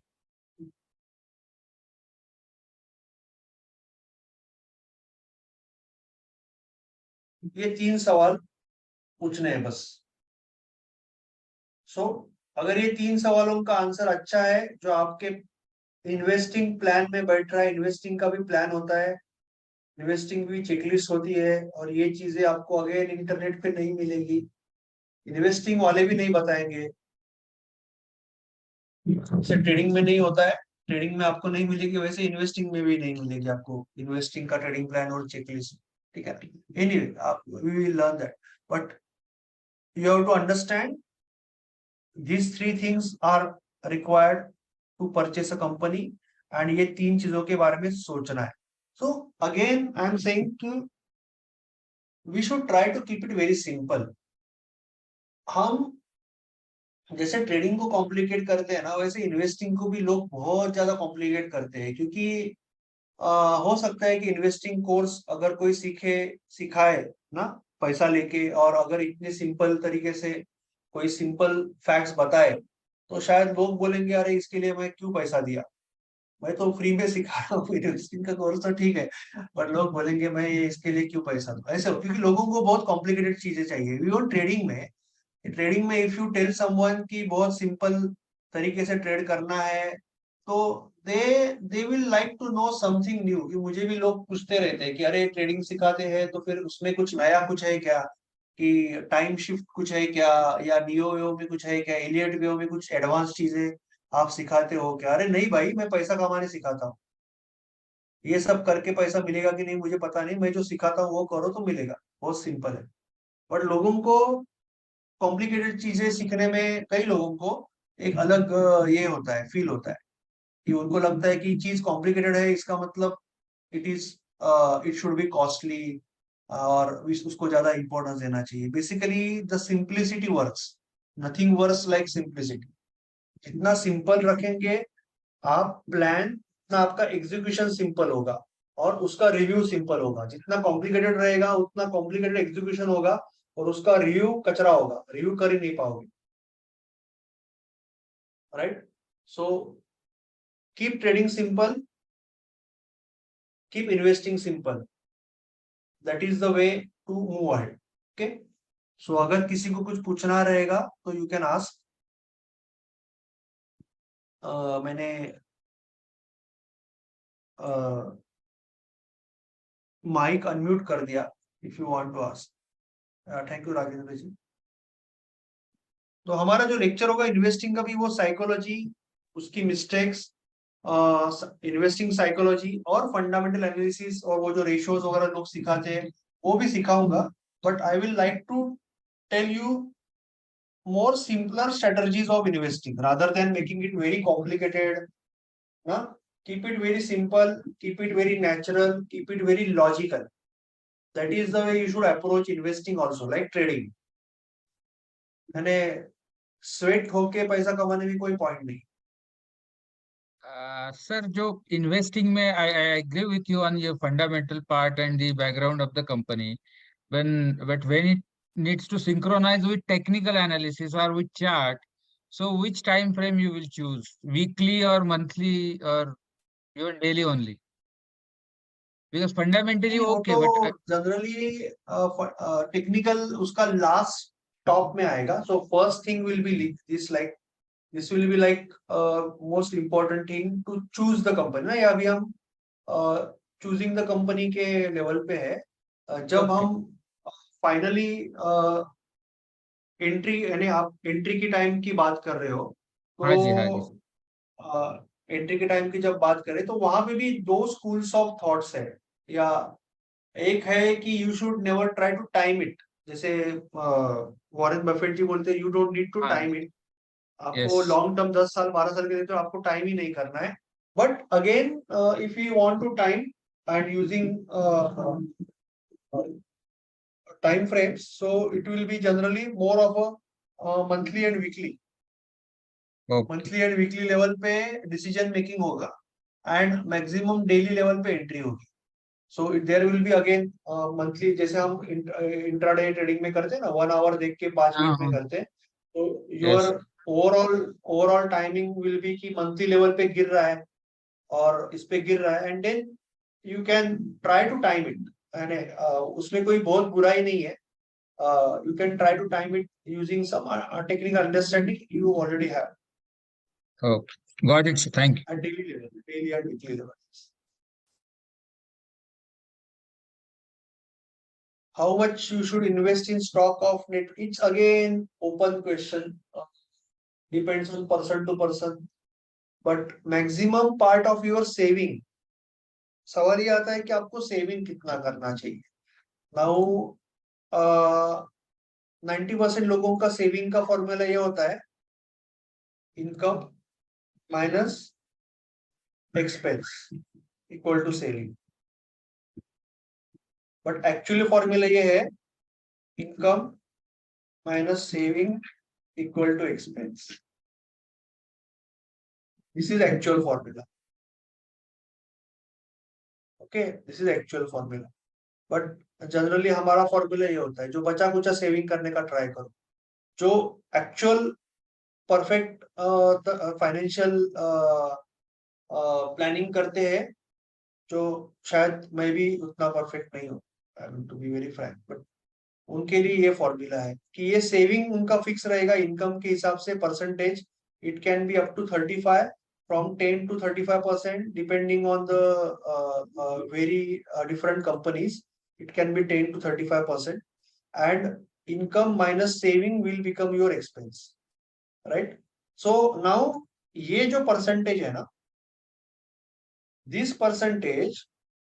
ये 3 सवाल पूछने हैं बस। सो अगर ये 3 सवालों का आंसर अच्छा है, जो आपके इन्वेस्टिंग प्लान में बैठ रहा है, इन्वेस्टिंग का भी प्लान होता है, इन्वेस्टिंग भी चेकलिस्ट होती है, और ये चीजें आपको अगेन इंटरनेट पे नहीं मिलेगी, इन्वेस्टिंग वाले भी नहीं बताएंगे, जैसे ट्रेडिंग में नहीं होता है, ट्रेडिंग में आपको नहीं मिलेगी, वैसे इन्वेस्टिंग में भी नहीं मिलेगी आपको इन्वेस्टिंग का ट्रेडिंग प्लान और चेकलिस्ट। ठीक है, एनीवे आप we will learn that, but you have to understand these 3 things are required to purchase a company, and ये 3 चीजों के बारे में सोचना है। So again I am saying कि we should try to keep it very simple। हम जैसे ट्रेडिंग को कॉम्प्लिकेट करते हैं ना, वैसे इन्वेस्टिंग को भी लोग बहुत ज्यादा कॉम्प्लिकेट करते हैं, क्योंकि हो सकता है कि इन्वेस्टिंग कोर्स अगर कोई सीखे, सिखाए ना पैसा लेके, और अगर इतने सिंपल तरीके से कोई सिंपल फैक्ट्स बताए तो शायद लोग बोलेंगे अरे इसके लिए मैं क्यों पैसा दिया, मैं तो फ्री में सिखा रहा हूँ, इन्वेस्टिंग का कोर्स तो ठीक है, पर लोग बोलेंगे मैं ये इसके लिए क्यों पैसा दूं, ऐसे क्योंकि लोगों को बहुत कॉम्प्लिकेटेड चीजें चाहिए। इवन ट्रेडिंग में इफ यू टेल समवन कि बहुत सिंपल तरीके से ट्रेड करना है, तो they they will like to know something new. कि मुझे भी लोग पूछते रहते हैं कि अरे ट्रेडिंग सिखाते हैं तो फिर उसमें कुछ नया कुछ है क्या, कि टाइम शिफ्ट कुछ है क्या, या नियो वेव में कुछ है क्या, एलियट वेव में कुछ एडवांस चीजें आप सिखाते हो क्या। अरे नहीं भाई, मैं पैसा कमाने सिखाता हूँ, ये सब करके पैसा मिलेगा कि नहीं मुझे पता नहीं, मैं जो सिखाता हूँ वो करो तो मिलेगा, बहुत सिंपल है। बट लोगों को कॉम्प्लिकेटेड चीजें सीखने में, कई लोगों को एक अलग ये होता है, फील होता है, कि उनको लगता है कि चीज कॉम्प्लिकेटेड है इसका मतलब it is it should be costly, और उसको ज्यादा इंपॉर्टेंस देना चाहिए। Basically the simplicity works, nothing works like simplicity. जितना सिंपल रखेंगे आप प्लान, उतना आपका एग्जीक्यूशन सिंपल होगा और उसका रिव्यू सिंपल होगा। जितना कॉम्प्लिकेटेड रहेगा उतना कॉम्प्लिकेटेड एग्जीक्यूशन होगा और उसका रिव्यू कचरा होगा, रिव्यू कर ही नहीं पाओगे, right. So keep trading simple, keep investing simple, that is the way to move ahead. Okay, so अगर किसी को कुछ पूछना रहेगा तो यू कैन आस्क। मैंने माइक अनम्यूट कर दिया, if you want to ask. Thank you Rajendra ji. तो हमारा जो लेक्चर होगा इन्वेस्टिंग का भी, वो साइकोलॉजी, उसकी मिस्टेक्स, इन्वेस्टिंग साइकोलॉजी और फंडामेंटल एनालिसिस, और वो जो रेशियोज वगैरह लोग सिखाते हैं वो भी सिखाऊंगा। But I will like to tell you more simpler strategies of investing rather than making it very complicated. Na? Keep it very simple, keep it very natural, keep it very logical. That is the way you should approach investing also, like trading. मैंने sweat होके पैसा कमाने में कोई point नहीं। Sir, जो इन्वेस्टिंग में I agree with you on ये fundamental part and the background of the company, when it needs to synchronize with technical analysis or with chart, so which time frame you will choose, weekly or monthly or even daily only? Because fundamentally नहीं, वो okay, तो but generally technical उसका last top में आएगा। So first thing will be this, like this will be like most important thing to choose the company ना। या अभी हम चूजिंग द कंपनी के लेवल पे है। जब okay. हम फाइनली एंट्री, यानी आप एंट्री की टाइम की बात कर रहे हो, हाँ जी, हाँ जी। तो एंट्री के टाइम की जब बात करें तो वहां पे भी दो स्कूल्स ऑफ थॉट्स है। या एक है कि you should never try to time it, जैसे वॉरेन बफेट जी बोलते हैं यू डोंट नीड टू हाँ। Time it. आपको Yes. लॉन्ग टर्म 10 साल 12 साल के लिए तो आपको टाइम ही नहीं करना है। But again if you want to time and using time frames, so it will be generally more of a monthly and weekly, Okay. Monthly and weekly level पे डिसीजन मेकिंग होगा, एंड मैक्सिमम डेली लेवल पे entry होगी। So there will be again monthly, जैसे हम intraday trading में करते हैं ना, 1 आवर देख के 5 मिनट हाँ, में हाँ। करते हैं, तो your Yes. Overall overall timing will be कि मंथली लेवल पे गिर रहा है और इस पे गिर रहा है, and then you can try to time it. उसमें कोई बहुत बुराई नहीं है। You can try to time it using some technical understanding you already have Okay. Got it, sir. Thank you. at daily level, daily and weekly level. How much you should invest in stock of net? It's again open question. Depends on person to person. But maximum part of your saving, सवाल ये आता है कि आपको saving कितना करना चाहिए। Now 90% लोगों का सेविंग का फॉर्मूला ये होता है, income minus expense equal to saving. But actually formula ये है, income minus saving equal to expense. This is actual formula. Okay, this is actual formula. But generally हमारा फॉर्मूला ये होता है, जो बचा कुचा सेविंग करने का ट्राई करो, जो एक्चुअल परफेक्ट फाइनेंशियल प्लानिंग करते हैं, जो शायद मैं भी उतना परफेक्ट नहीं हूँ, to be very frank, but उनके लिए ये फॉर्मूला है कि ये सेविंग उनका फिक्स रहेगा इनकम के हिसाब से percentage. It can be up to 35, from 10 to 35%, depending on the very different companies. It can be 10 to 35%, and income minus saving will become your expense, right? So now ये जो percentage है ना, this percentage,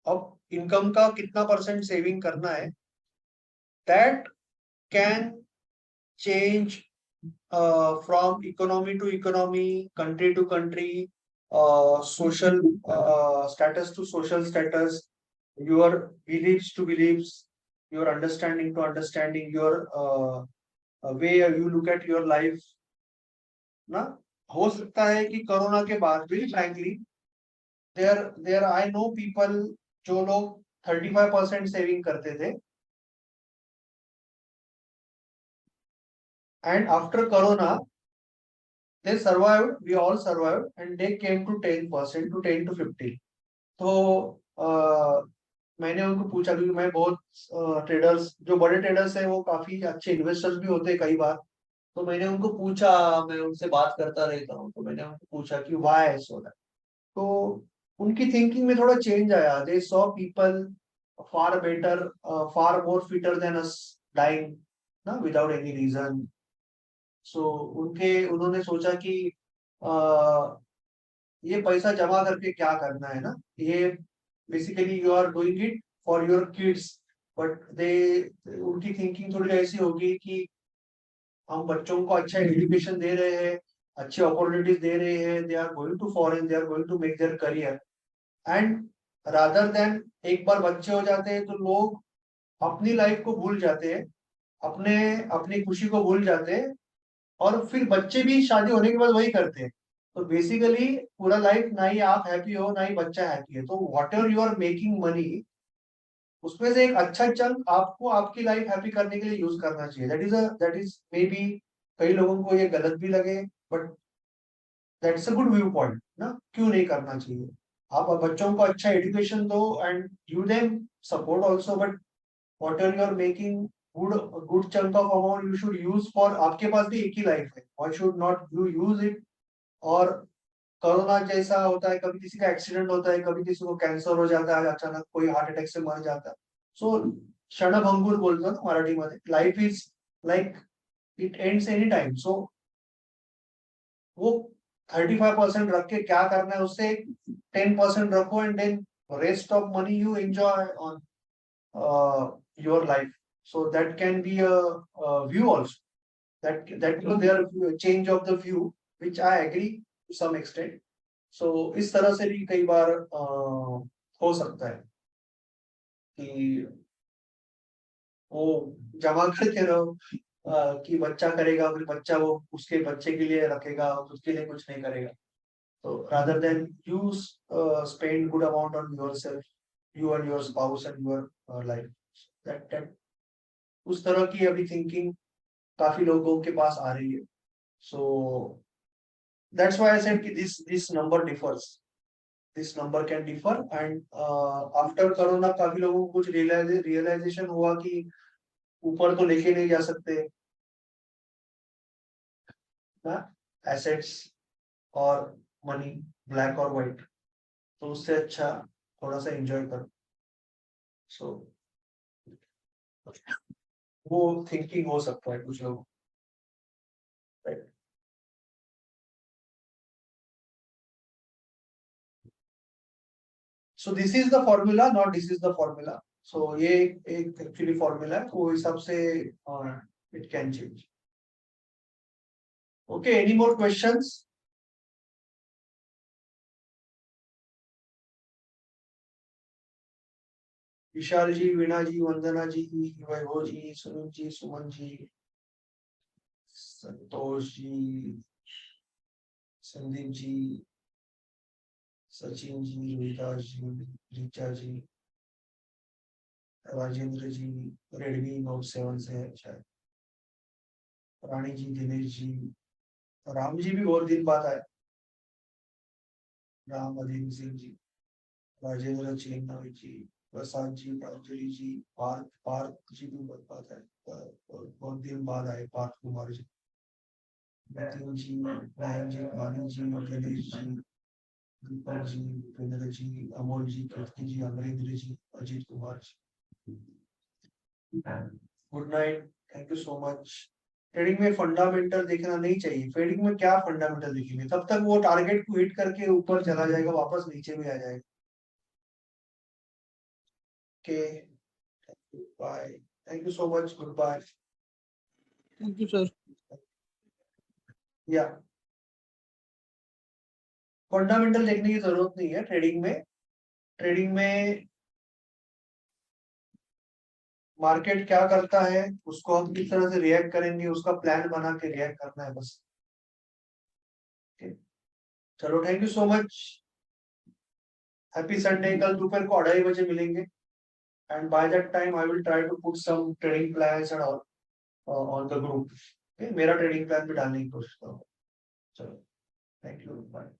अब income का कितना percent saving करना है, that can change from economy to economy, country to country, social status to social status, your beliefs to beliefs, your understanding to understanding, your way you look at your life. ना हो सकता है कि corona के बाद भी frankly there I know people जो लोग 35% सेविंग करते थे, and after corona they survived, we all survived, and they came to 10%, to 10 to 15. तो मैंने उनको पूछा, क्योंकि मैं बहुत ट्रेडर्स, जो बड़े ट्रेडर्स हैं वो काफी अच्छे इन्वेस्टर्स भी होते हैं कई बार, तो मैंने उनको पूछा, मैं उनसे बात करता रहता हूँ, तो मैंने उनको पूछा कि व्हाई सो दैट. तो उनकी थिंकिंग में थोड़ा चेंज आया. They saw people far better, far more fitter than us, dying ना विदाउट एनी रीजन. सो उन्होंने सोचा कि आ, ये पैसा जमा करके क्या करना है ना, ये basically you are doing it for your kids, but they, उनकी थिंकिंग थोड़ी ऐसी होगी कि हम बच्चों को अच्छा एजुकेशन दे रहे हैं, अच्छे अपॉर्चुनिटीज दे रहे हैं, they are going to foreign, they are going to make their career, and rather than एक बार बच्चे हो जाते हैं तो लोग अपनी लाइफ को भूल जाते हैं, अपने अपनी खुशी को भूल जाते हैं, और फिर बच्चे भी शादी होने के बाद वही करते हैं. तो बेसिकली पूरा लाइफ ना ही आप हैप्पी हो ना ही बच्चा हैप्पी है. तो whatever you are making money, उसमें से एक अच्छा चंक आपको आपकी लाइफ हैप्पी करने के लिए यूज करना चाहिए. दैट इज मे बी, कई लोगों को ये गलत भी लगे, but that's a good view point ना. क्यों नहीं करना चाहिए? आप बच्चों को अच्छा एजुकेशन दो and give them support also, but whatever you are making good, a good chunk of amount you should use for, आपके पास भी एक ही लाइफ है, why should not you use it? और कोरोना जैसा होता है, कभी किसी का एक्सीडेंट होता है, कभी किसी को कैंसर हो जाता है, अचानक कोई हार्ट अटैक से मर जाता है. सो क्षणभंगुर बोलतो ना मराठी मध्ये, life is like it ends any time. So वो 35% रख के क्या करना है, उससे 10% रखो, and then rest of money you enjoy on your life. So that can be a view also. That there are change of the view, which I agree to some extent. So इस तरह से भी कई बार हो सकता है कि वो जमा करते रहो, कि बच्चा करेगा, फिर बच्चा वो उसके बच्चे के लिए रखेगा, खुद के लिए कुछ नहीं करेगा. तो rather than you spend good amount on yourself, you and your spouse and your life. That उस तरह की अभी थिंकिंग काफी लोगों के पास आ रही है. So that's why I said कि this number differs, this number can differ, and after corona काफी लोगों को कुछ रियलाइजेशन हुआ कि ऊपर तो लेके नहीं जा सकते ना, एसेट्स और मनी, ब्लैक और व्हाइट, तो उससे अच्छा थोड़ा सा एंजॉय करो. सो वो थिंकिंग हो सकता है कुछ लोग, right. So this is the formula, not this is the formula. So ये एक एक्चुअली फॉर्मूला है, वो हिसाब से it can change. Okay, any more questions? Vishal ji, Veena ji, Vandana ji, Vaibhav ji, Sunil ji, Suman ji, Santosh ji, Sandeep ji, Sachin ji, Rohitaj ji, Richa ji, Rajendra ji, Redmi Note 7 से है शायद. रानी जी, दिनेश जी, राम जी भी बहुत दिन बाद आए, राम अधीन सिंह जी, राजेंद्र चेन्नई जी, प्रसाद जी, प्रांजलि जी, पार्थ पार्थ जी भी बहुत बात है, बहुत दिन बाद आए Partha Kumar ji, Nitin ji, Nayan ji, Vani ji, Ganesh ji, Deepak ji, Bhupendra ji, Amol ji, Kirti ji, Amarendra ji, Ajit Kumar ji. Good night, thank you so much. Trading में फंडामेंटल देखना नहीं चाहिए, ट्रेडिंग में क्या फंडामेंटल देखेंगे, तब तक वो टारगेट को हिट करके ऊपर चला जाएगा, वापस नीचे में आ जाएगा। Okay, bye, thank you so much, goodbye. Thank you sir. या फंडामेंटल देखने की जरूरत नहीं है ट्रेडिंग में। ट्रेडिंग में मार्केट क्या करता है, उसको हम किस तरह से रिएक्ट करेंगे, उसका प्लान बना के रिएक्ट करना है बस। Okay? चलो, thank you so much, happy Sunday. कल दोपहर को 2:30 बजे मिलेंगे, and by that time I will try to put some trading plans and all on the group. मेरा ट्रेडिंग प्लान भी डालने की कोशिश करूंगा। चलो, थैंक यू, बाय।